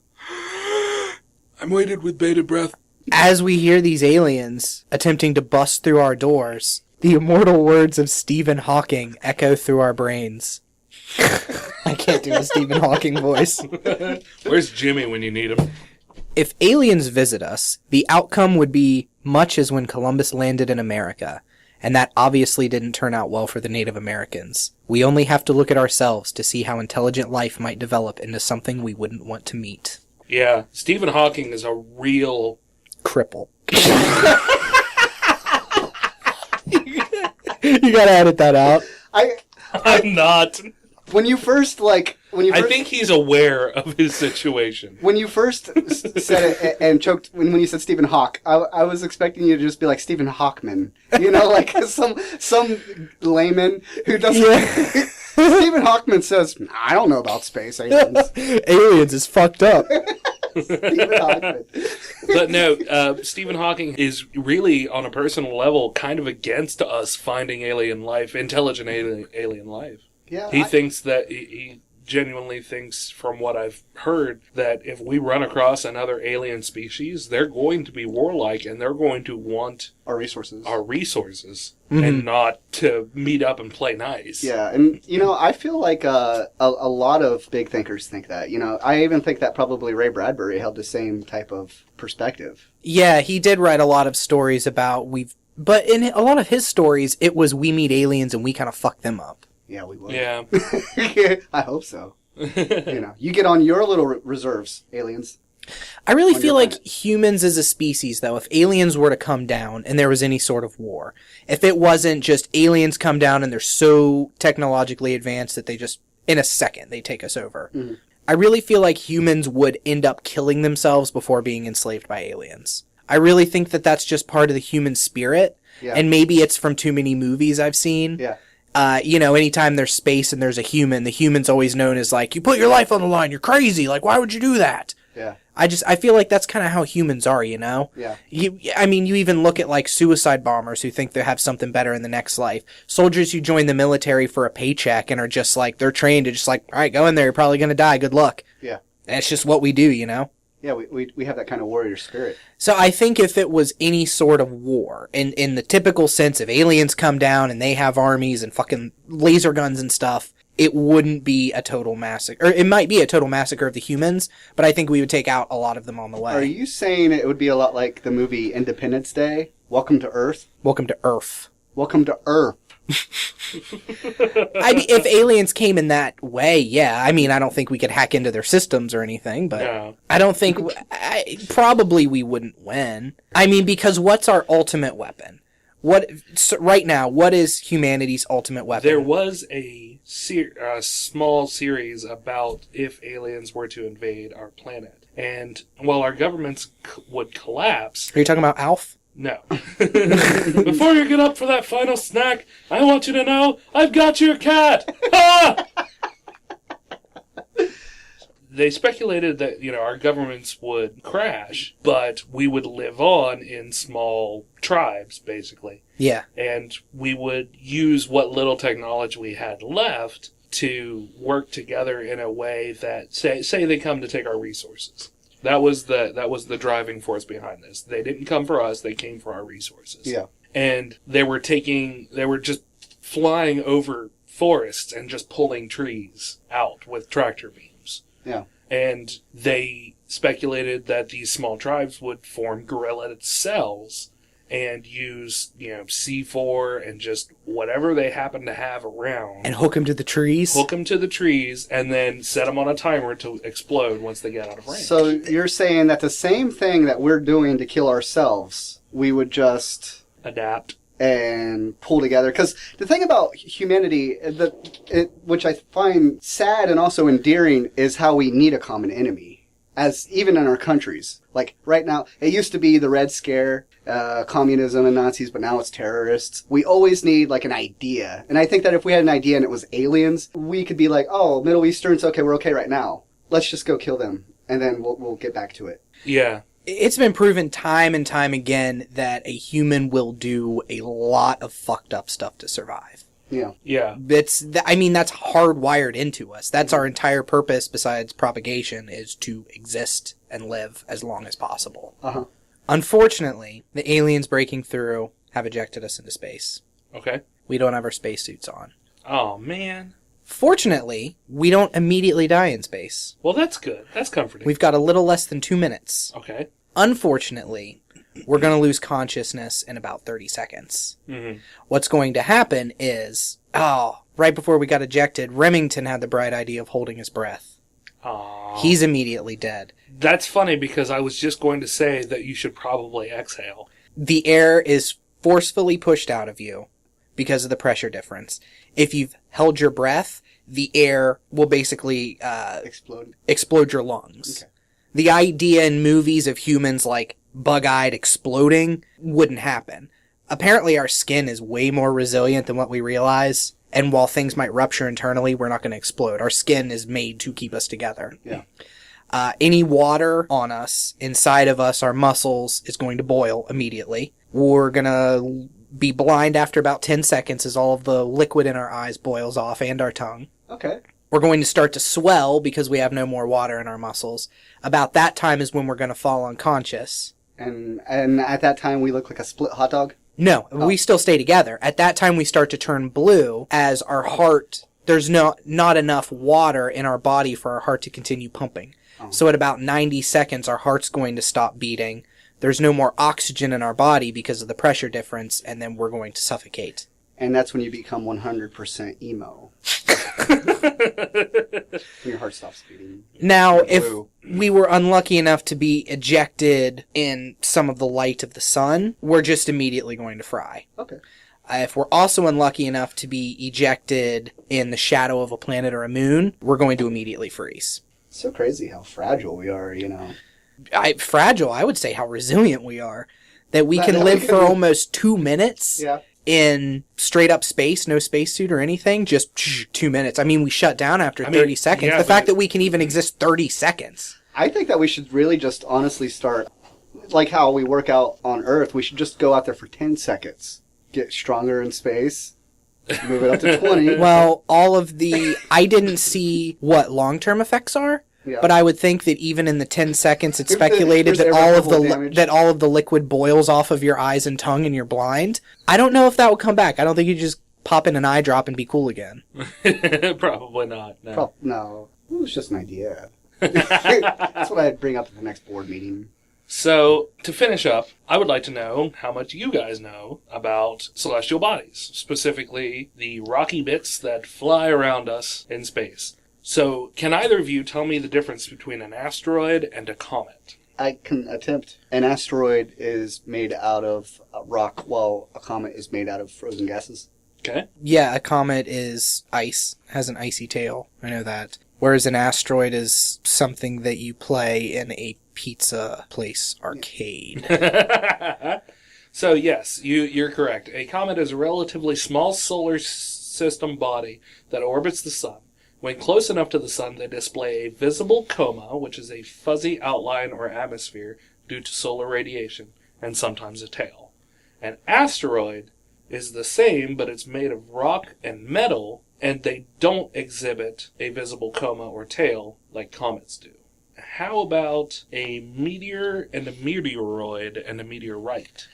I'm weighted with bated breath. As we hear these aliens attempting to bust through our doors, the immortal words of Stephen Hawking echo through our brains. I can't do a Stephen Hawking voice. Where's Jimmy when you need him? If aliens visit us, the outcome would be much as when Columbus landed in America, and that obviously didn't turn out well for the Native Americans. We only have to look at ourselves to see how intelligent life might develop into something we wouldn't want to meet. Yeah, Stephen Hawking is a real... cripple. You gotta edit that out. I'm not. I think he's aware of his situation. When you first said it and choked, when you said Stephen Hawk, I was expecting you to just be like Stephen Hawkman. You know, like some layman who doesn't... Yeah. Stephen Hawkman says, I don't know about space aliens. Aliens is fucked up. Stephen Hawkman. But no, Stephen Hawking is really, on a personal level, kind of against us finding alien life, intelligent alien life. Yeah, he thinks that he genuinely thinks, from what I've heard, that if we run across another alien species, they're going to be warlike and they're going to want our resources, mm-hmm. and not to meet up and play nice. Yeah, and I feel like a lot of big thinkers think that. I even think that probably Ray Bradbury held the same type of perspective. Yeah, he did write a lot of stories about but in a lot of his stories, it was we meet aliens and we kind of fuck them up. Yeah, we would. Yeah. I hope so. You get on your little reserves, aliens. I really feel like humans as a species, though, if aliens were to come down and there was any sort of war, if it wasn't just aliens come down and they're so technologically advanced that they just, in a second, they take us over. Mm-hmm. I really feel like humans would end up killing themselves before being enslaved by aliens. I really think that that's just part of the human spirit. Yeah. And maybe it's from too many movies I've seen. Yeah. Anytime there's space and there's a human, the human's always known as like, you put your life on the line, you're crazy, like, why would you do that? Yeah. I feel like that's kind of how humans are, Yeah. You even look at like suicide bombers who think they have something better in the next life. Soldiers who join the military for a paycheck and are just like, they're trained to just like, all right, go in there, you're probably going to die, good luck. Yeah. That's just what we do, Yeah, we have that kind of warrior spirit. So I think if it was any sort of war, in the typical sense of aliens come down and they have armies and fucking laser guns and stuff, it wouldn't be a total massacre. Or it might be a total massacre of the humans, but I think we would take out a lot of them on the way. Are you saying it would be a lot like the movie Independence Day? Welcome to Earth? Welcome to Earth. Welcome to Earth. If aliens came in that way, yeah. I don't think we could hack into their systems or anything, but no. I don't think... probably we wouldn't win. Because what's our ultimate weapon? Right now, what is humanity's ultimate weapon? There was a small series about if aliens were to invade our planet. And while our governments would collapse... Are you talking about Alf? No. Before you get up for that final snack, I want you to know I've got your cat! Ah! They speculated that, our governments would crash, but we would live on in small tribes, basically. Yeah. And we would use what little technology we had left to work together in a way that, say they come to take our resources. That was the driving force behind this. They didn't come for us, they came for our resources. Yeah. And they were just flying over forests and just pulling trees out with tractor beams. Yeah. And they speculated that these small tribes would form guerrilla cells and use, C4 and just whatever they happen to have around. And hook them to the trees? Hook them to the trees and then set them on a timer to explode once they get out of range. So you're saying that the same thing that we're doing to kill ourselves, we would just... Adapt. and pull together. Because the thing about humanity, which I find sad and also endearing, is how we need a common enemy. As even in our countries. Like right now, it used to be the Red Scare, communism and Nazis, but now it's terrorists. We always need like an idea. And I think that if we had an idea and it was aliens, we could be like, oh, Middle Easterns, okay, we're okay right now. Let's just go kill them. And then we'll get back to it. Yeah. It's been proven time and time again that a human will do a lot of fucked up stuff to survive. Yeah. Yeah. That's hardwired into us. That's our entire purpose besides propagation, is to exist and live as long as possible. Uh-huh. Unfortunately, the aliens breaking through have ejected us into space. Okay. We don't have our spacesuits on. Oh, man. Fortunately, we don't immediately die in space. Well, that's good. That's comforting. We've got a little less than 2 minutes. Okay. Unfortunately, we're going to lose consciousness in about 30 seconds. Mm-hmm. What's going to happen is, right before we got ejected, Remington had the bright idea of holding his breath. Aww. He's immediately dead. That's funny because I was just going to say that you should probably exhale. The air is forcefully pushed out of you because of the pressure difference. If you've held your breath, the air will basically explode your lungs. Okay. The idea in movies of humans like bug-eyed exploding wouldn't happen. Apparently our skin is way more resilient than what we realize, and while things might rupture internally, we're not going to explode. Our skin is made to keep us together. Yeah. Any water on us, inside of us, our muscles, is going to boil immediately. We're going to be blind after about 10 seconds as all of the liquid in our eyes boils off, and our tongue. Okay. We're going to start to swell because we have no more water in our muscles. About that time is when we're going to fall unconscious. And at that time we look like a split hot dog? No, we still stay together. At that time we start to turn blue as our heart, there's not enough water in our body for our heart to continue pumping. Oh. So at about 90 seconds our heart's going to stop beating. There's no more oxygen in our body because of the pressure difference, and then we're going to suffocate. And that's when you become 100% emo. When your heart stops beating. Now, if we were unlucky enough to be ejected in some of the light of the sun, we're just immediately going to fry. Okay. If we're also unlucky enough to be ejected in the shadow of a planet or a moon, we're going to immediately freeze. It's so crazy how fragile we are, you know. Fragile, I would say how resilient we are. That we can live for almost 2 minutes. Yeah. In straight up space, no spacesuit or anything, just 2 minutes. I mean, we shut down after 30 seconds. Yeah, the fact that we can even exist 30 seconds. I think that we should really just honestly start, like how we work out on Earth, we should just go out there for 10 seconds. Get stronger in space. Move it up to 20. Well, I didn't see what long-term effects are. Yeah. But I would think that even in the 10 seconds, it's speculated that all of the liquid boils off of your eyes and tongue and you're blind. I don't know if that would come back. I don't think you just pop in an eye drop and be cool again. Probably not. No. No. It was just an idea. That's what I'd bring up at the next board meeting. So, to finish up, I would like to know how much you guys know about celestial bodies, specifically the rocky bits that fly around us in space. So, can either of you tell me the difference between an asteroid and a comet? I can attempt. An asteroid is made out of rock, while a comet is made out of frozen gases. Okay. Yeah, a comet is ice, has an icy tail. I know that. Whereas an asteroid is something that you play in a pizza place arcade. So, yes, you're correct. A comet is a relatively small solar system body that orbits the sun. When close enough to the sun, they display a visible coma, which is a fuzzy outline or atmosphere due to solar radiation, and sometimes a tail. An asteroid is the same, but it's made of rock and metal, and they don't exhibit a visible coma or tail like comets do. How about a meteor and a meteoroid and a meteorite?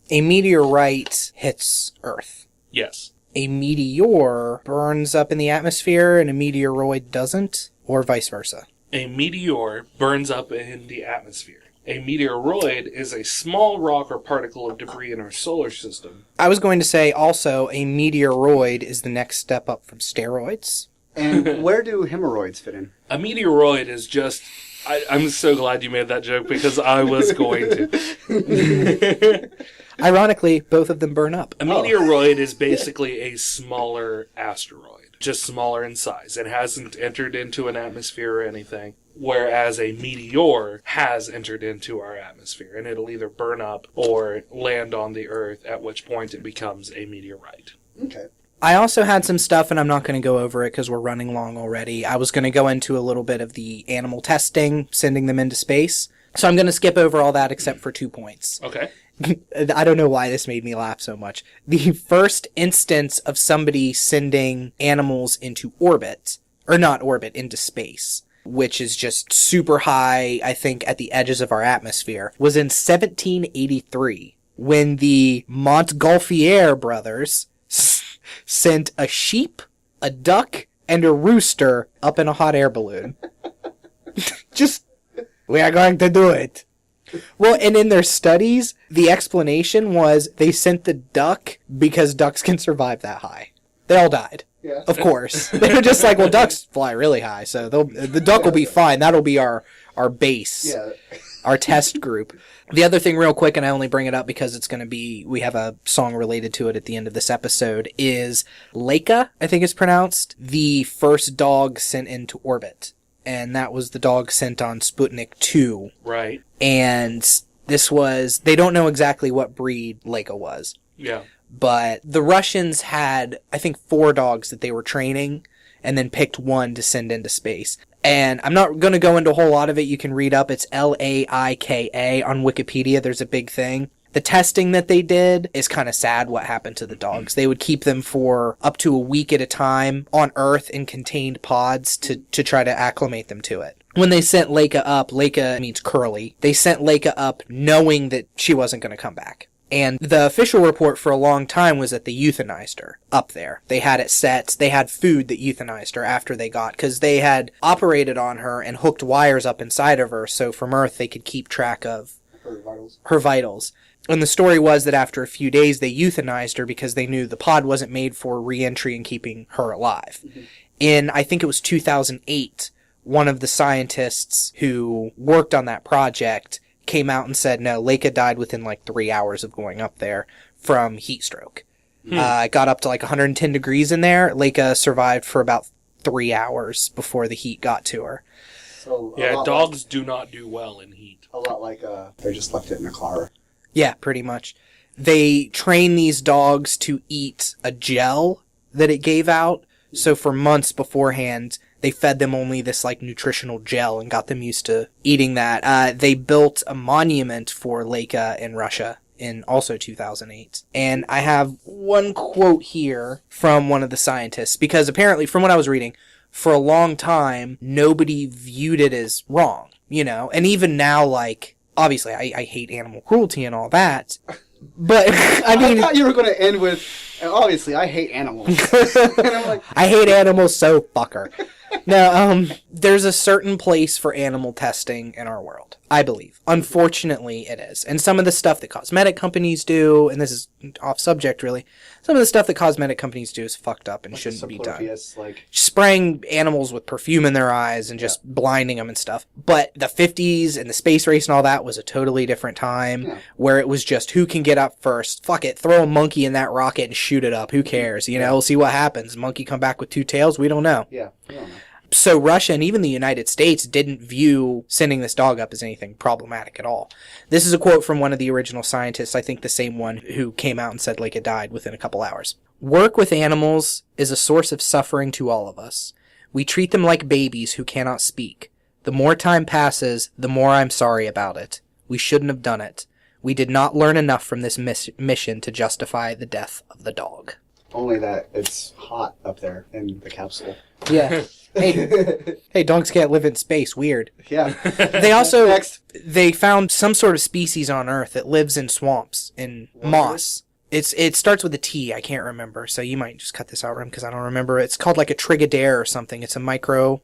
A meteorite hits Earth. Yes. A meteor burns up in the atmosphere and a meteoroid doesn't, or vice versa. A meteor burns up in the atmosphere. A meteoroid is a small rock or particle of debris in our solar system. I was going to say also a meteoroid is the next step up from steroids. And where do hemorrhoids fit in? A meteoroid is just... I'm so glad you made that joke because I was going to. Ironically, both of them burn up. A meteoroid is basically a smaller asteroid, just smaller in size. It hasn't entered into an atmosphere or anything, whereas a meteor has entered into our atmosphere, and it'll either burn up or land on the Earth, at which point it becomes a meteorite. Okay. I also had some stuff, and I'm not going to go over it because we're running long already. I was going to go into a little bit of the animal testing, sending them into space. So I'm going to skip over all that except for 2 points. Okay. I don't know why this made me laugh so much. The first instance of somebody sending animals into orbit, or not orbit, into space, which is just super high, I think, at the edges of our atmosphere, was in 1783, when the Montgolfier brothers sent a sheep, a duck, and a rooster up in a hot air balloon. Just, we are going to do it. Well, and in their studies, the explanation was they sent the duck because ducks can survive that high. They all died. Yeah. Of course. They were just like, well, ducks fly really high, so the duck will be fine. That'll be our base, our test group. The other thing real quick, and I only bring it up because it's going to be, we have a song related to it at the end of this episode, is Laika, I think it's pronounced, the first dog sent into orbit. And that was the dog sent on Sputnik 2. Right. And this was, they don't know exactly what breed Laika was. Yeah. But the Russians had, I think, 4 dogs that they were training, and then picked one to send into space. And I'm not going to go into a whole lot of it. You can read up. It's Laika on Wikipedia. There's a big thing. The testing that they did is kind of sad what happened to the dogs. They would keep them for up to a week at a time on Earth in contained pods to try to acclimate them to it. When they sent Laika up, Laika means curly, they sent Laika up knowing that she wasn't going to come back. And the official report for a long time was that they euthanized her up there. They had it set. They had food that euthanized her after they got, because they had operated on her and hooked wires up inside of her, so from Earth they could keep track of her vitals. And the story was that after a few days they euthanized her because they knew the pod wasn't made for re-entry and keeping her alive. Mm-hmm. In, I think it was 2008, one of the scientists who worked on that project came out and said, no, Laika died within like 3 hours of going up there from heat stroke. It got up to like 110 degrees in there. Laika survived for about 3 hours before the heat got to her. So yeah, dogs do not do well in heat. A lot like they just left it in a car. Yeah, pretty much. They train these dogs to eat a gel that it gave out. So for months beforehand, they fed them only this like nutritional gel and got them used to eating that. They built a monument for Laika in Russia in also 2008. And I have one quote here from one of the scientists, because apparently from what I was reading, for a long time, nobody viewed it as wrong, you know? And even now, like, obviously I hate animal cruelty and all that, but I mean, I thought you were going to end with, obviously I hate animals. And I'm like, I hate animals, so fucker. Now, there's a certain place for animal testing in our world, I believe. Unfortunately, it is. And some of the stuff that cosmetic companies do, and this is off subject really, some of the stuff that cosmetic companies do is fucked up and like shouldn't be done. Like spraying animals with perfume in their eyes and just blinding them and stuff. But the 50s and the space race and all that was a totally different time where it was just who can get up first. Fuck it, throw a monkey in that rocket and shoot it up. Who cares? You know, we'll see what happens. Monkey come back with 2 tails? We don't know. Yeah, we don't know. So Russia and even the United States didn't view sending this dog up as anything problematic at all. This is a quote from one of the original scientists, I think the same one who came out and said Laika died within a couple hours. Work with animals is a source of suffering to all of us. We treat them like babies who cannot speak. The more time passes, the more I'm sorry about it. We shouldn't have done it. We did not learn enough from this mission to justify the death of the dog. Only that it's hot up there in the capsule. Yeah. Hey, dogs can't live in space. Weird. Yeah. They also, they found some sort of species on Earth that lives in swamps, in moss. It starts with a T, I can't remember, so you might just cut this out, Rim, because I don't remember. It's called like a trigadere or something. It's a micro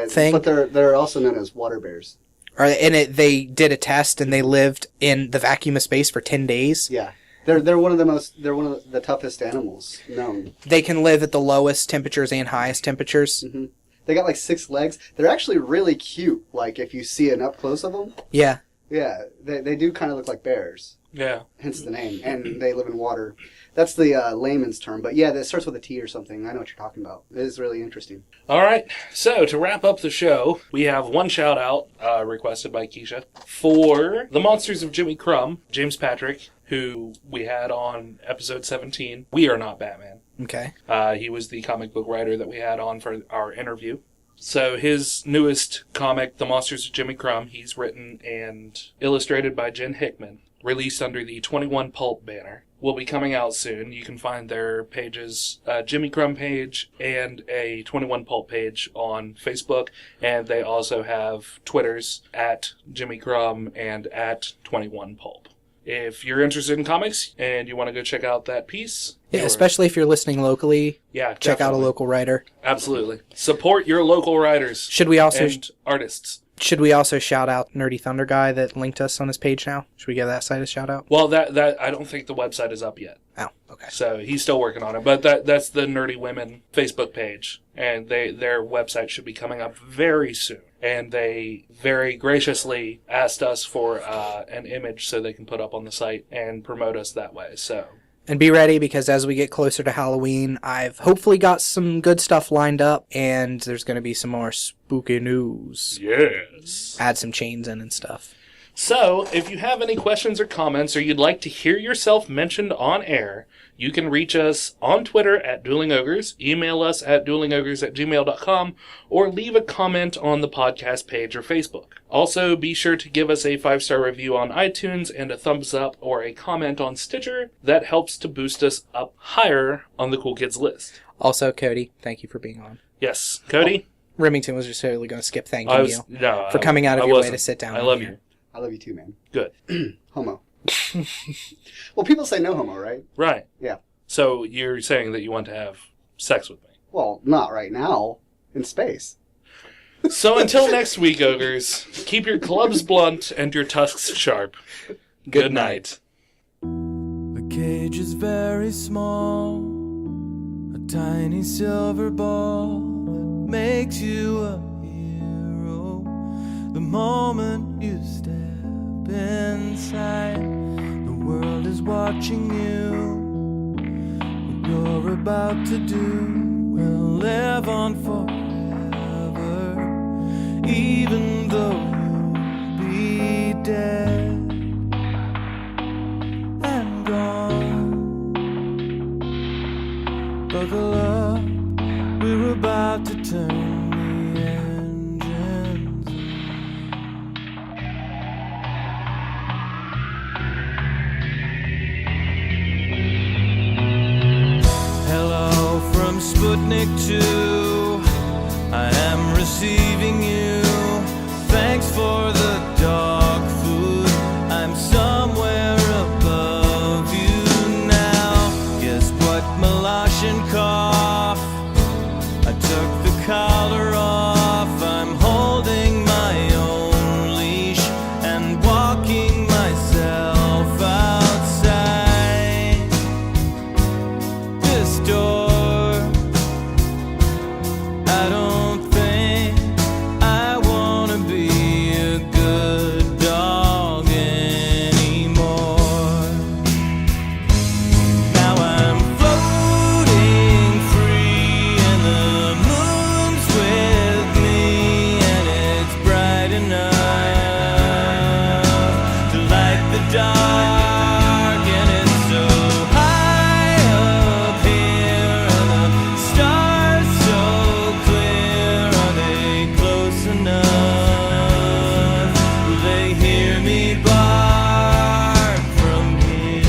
thing. But they're also known as water bears. They did a test, and they lived in the vacuum of space for 10 days. Yeah. They're one of the toughest animals known. They can live at the lowest temperatures and highest temperatures. Mm-hmm. They got like 6 legs. They're actually really cute. Like if you see an up close of them. Yeah. Yeah, they do kind of look like bears. Yeah. Hence the name. And they live in water. That's the layman's term. But yeah, that starts with a T or something. I know what you're talking about. It is really interesting. All right. So to wrap up the show, we have one shout out requested by Keisha for the Monsters of Jimmy Crumb, James Patrick, who we had on episode 17. We Are Not Batman. Okay. He was the comic book writer that we had on for our interview. So his newest comic, The Monsters of Jimmy Crumb, he's written and illustrated by Jen Hickman, released under the 21 Pulp banner, will be coming out soon. You can find their pages, Jimmy Crumb page and a 21 Pulp page on Facebook, and they also have Twitters at Jimmy Crumb and at 21 Pulp. If you're interested in comics and you want to go check out that piece... Yeah, especially if you're listening locally. Yeah, check out a local writer. Absolutely. Support your local writers. Should we also... And artists. Should we also shout out Nerdy Thunder Guy that linked us on his page now? Should we give that site a shout out? Well, that I don't think the website is up yet. Oh, okay. So he's still working on it. But that's the Nerdy Women Facebook page. And their website should be coming up very soon. And they very graciously asked us for an image so they can put up on the site and promote us that way. So... And be ready, because as we get closer to Halloween, I've hopefully got some good stuff lined up, and there's going to be some more spooky news. Yes. Add some chains in and stuff. So, if you have any questions or comments, or you'd like to hear yourself mentioned on air, you can reach us on Twitter at Dueling Ogres, email us at duelingogres@gmail.com, or leave a comment on the podcast page or Facebook. Also, be sure to give us a 5-star review on iTunes and a thumbs up or a comment on Stitcher. That helps to boost us up higher on the Cool Kids list. Also, Cody, thank you for being on. Yes. Cody? Remington was just totally going to skip thanking you no, for coming out of your way to sit down. I love you. I love you too, man. Good. Homo. Well, people say no homo, right? Right. Yeah. So you're saying that you want to have sex with me? Well, not right now. In space. So until next week, ogres, keep your clubs blunt and your tusks sharp. Good night. The cage is very small, a tiny silver ball that makes you a hero. The moment you step inside, the world is watching you. What you're about to do will live on forever, even though you'll be dead and gone. Buckle up, we're about to turn the engines on. Hello from Sputnik 2, I am receiving you. Thanks for the dog food, I'm somewhere above you now. Guess what, Malash and cough, I took the collar off. I'm holding my own leash and walking myself outside this door. I don't think I wanna be a good dog anymore. Now I'm floating free and the moon's with me, and it's bright enough to light the dark, and it's so high up here and the stars so clear. Are they close enough? Will they hear me bark from here?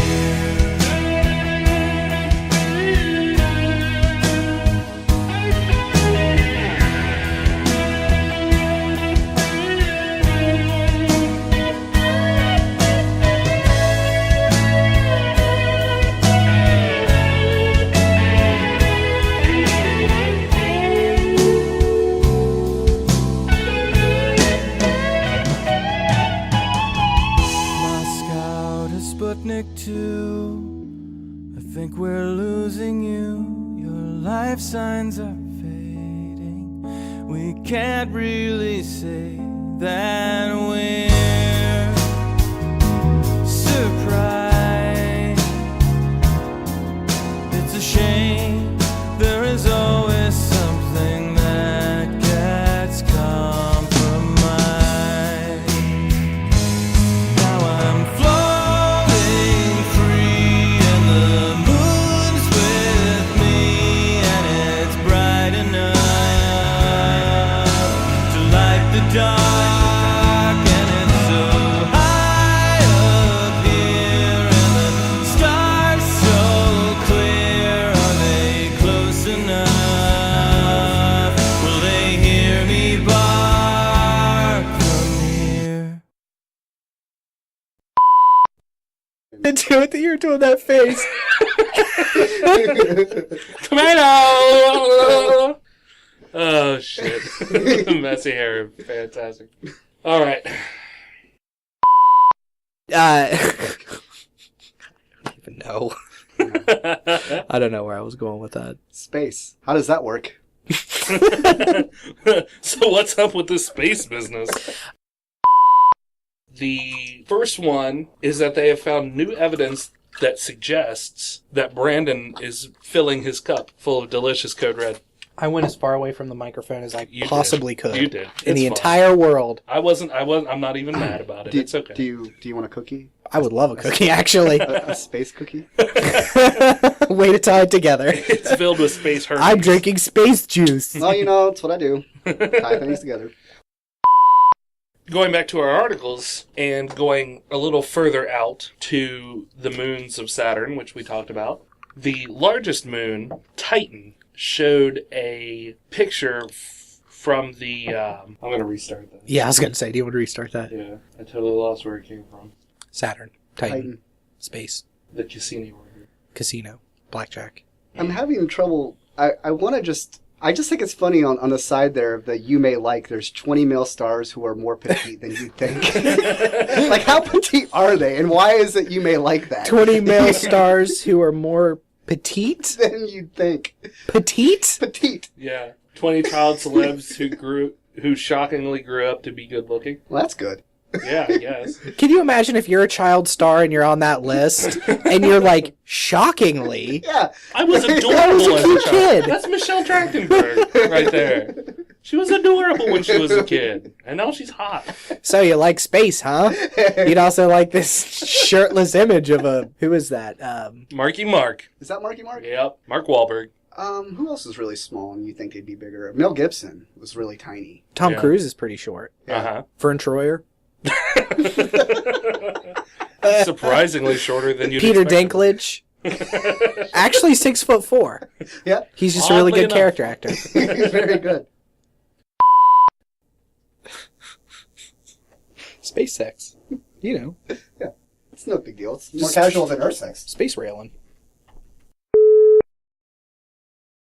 Moscow to Sputnik 2, I think we're losing you. Your life signs are fading. We can't really say that we're pride. It's a shame there is always something that gets compromised. Now I'm floating free and the moon's with me, and it's bright enough to light the dark, and it's so high up here, and the stars so clear. Are they close enough? Will they hear me bark from here? You're doing that face. Tomato! Oh, shit. Messy hair. Fantastic. All right. I don't even know. I don't know where I was going with that. Space. How does that work? So what's up with this space business? The first one is that they have found new evidence that suggests that Brandon is filling his cup full of delicious Code Red. I went as far away from the microphone as I You possibly did. could. You did. In It's the fine. entire world. I'm not even mad about it. It's okay. Do you want a cookie? I would love a cookie, actually. A space cookie? Way to tie it together. It's filled with space herpes. I'm drinking space juice. Well, you know, that's what I do. Tie things together. Going back to our articles and going a little further out to the moons of Saturn, which we talked about, the largest moon, Titan, showed a picture from the... I'm going to restart that. Yeah, I was going to say, do you want to restart that? Yeah, I totally lost where it came from. Saturn, Titan, Titan. Space, The casino word. casino, blackjack. I'm having trouble. I want to just... I just think it's funny on the side there that you may like. There's 20 male stars who are more petite than you think. Like, how petite are they, and why is it you may like that? 20 male stars who are more petite? Than you'd think. Petite? Petite. Yeah. 20 child celebs who shockingly grew up to be good looking. Well, that's good. Yeah, I guess. Can you imagine if you're a child star and you're on that list and you're like, shockingly? Yeah. I was I adorable was a as a cute child. kid. That's Michelle Trachtenberg right there. She was adorable when she was a kid, and now she's hot. So you like space, huh? You'd also like this shirtless image of a... Who is that? Marky Mark. Is that Marky Mark? Yep, Mark Wahlberg. Who else is really small and you think they'd be bigger? Mel Gibson was really tiny. Tom Yeah. Cruise is pretty short. Uh-huh. Vern Troyer. Surprisingly shorter than you'd Peter expect. Dinklage. Actually 6'4". Yeah. He's just a really Oddly good enough. character actor. He's very good. Space sex. You know, It's no big deal. It's more casual than Earth sex. space railing.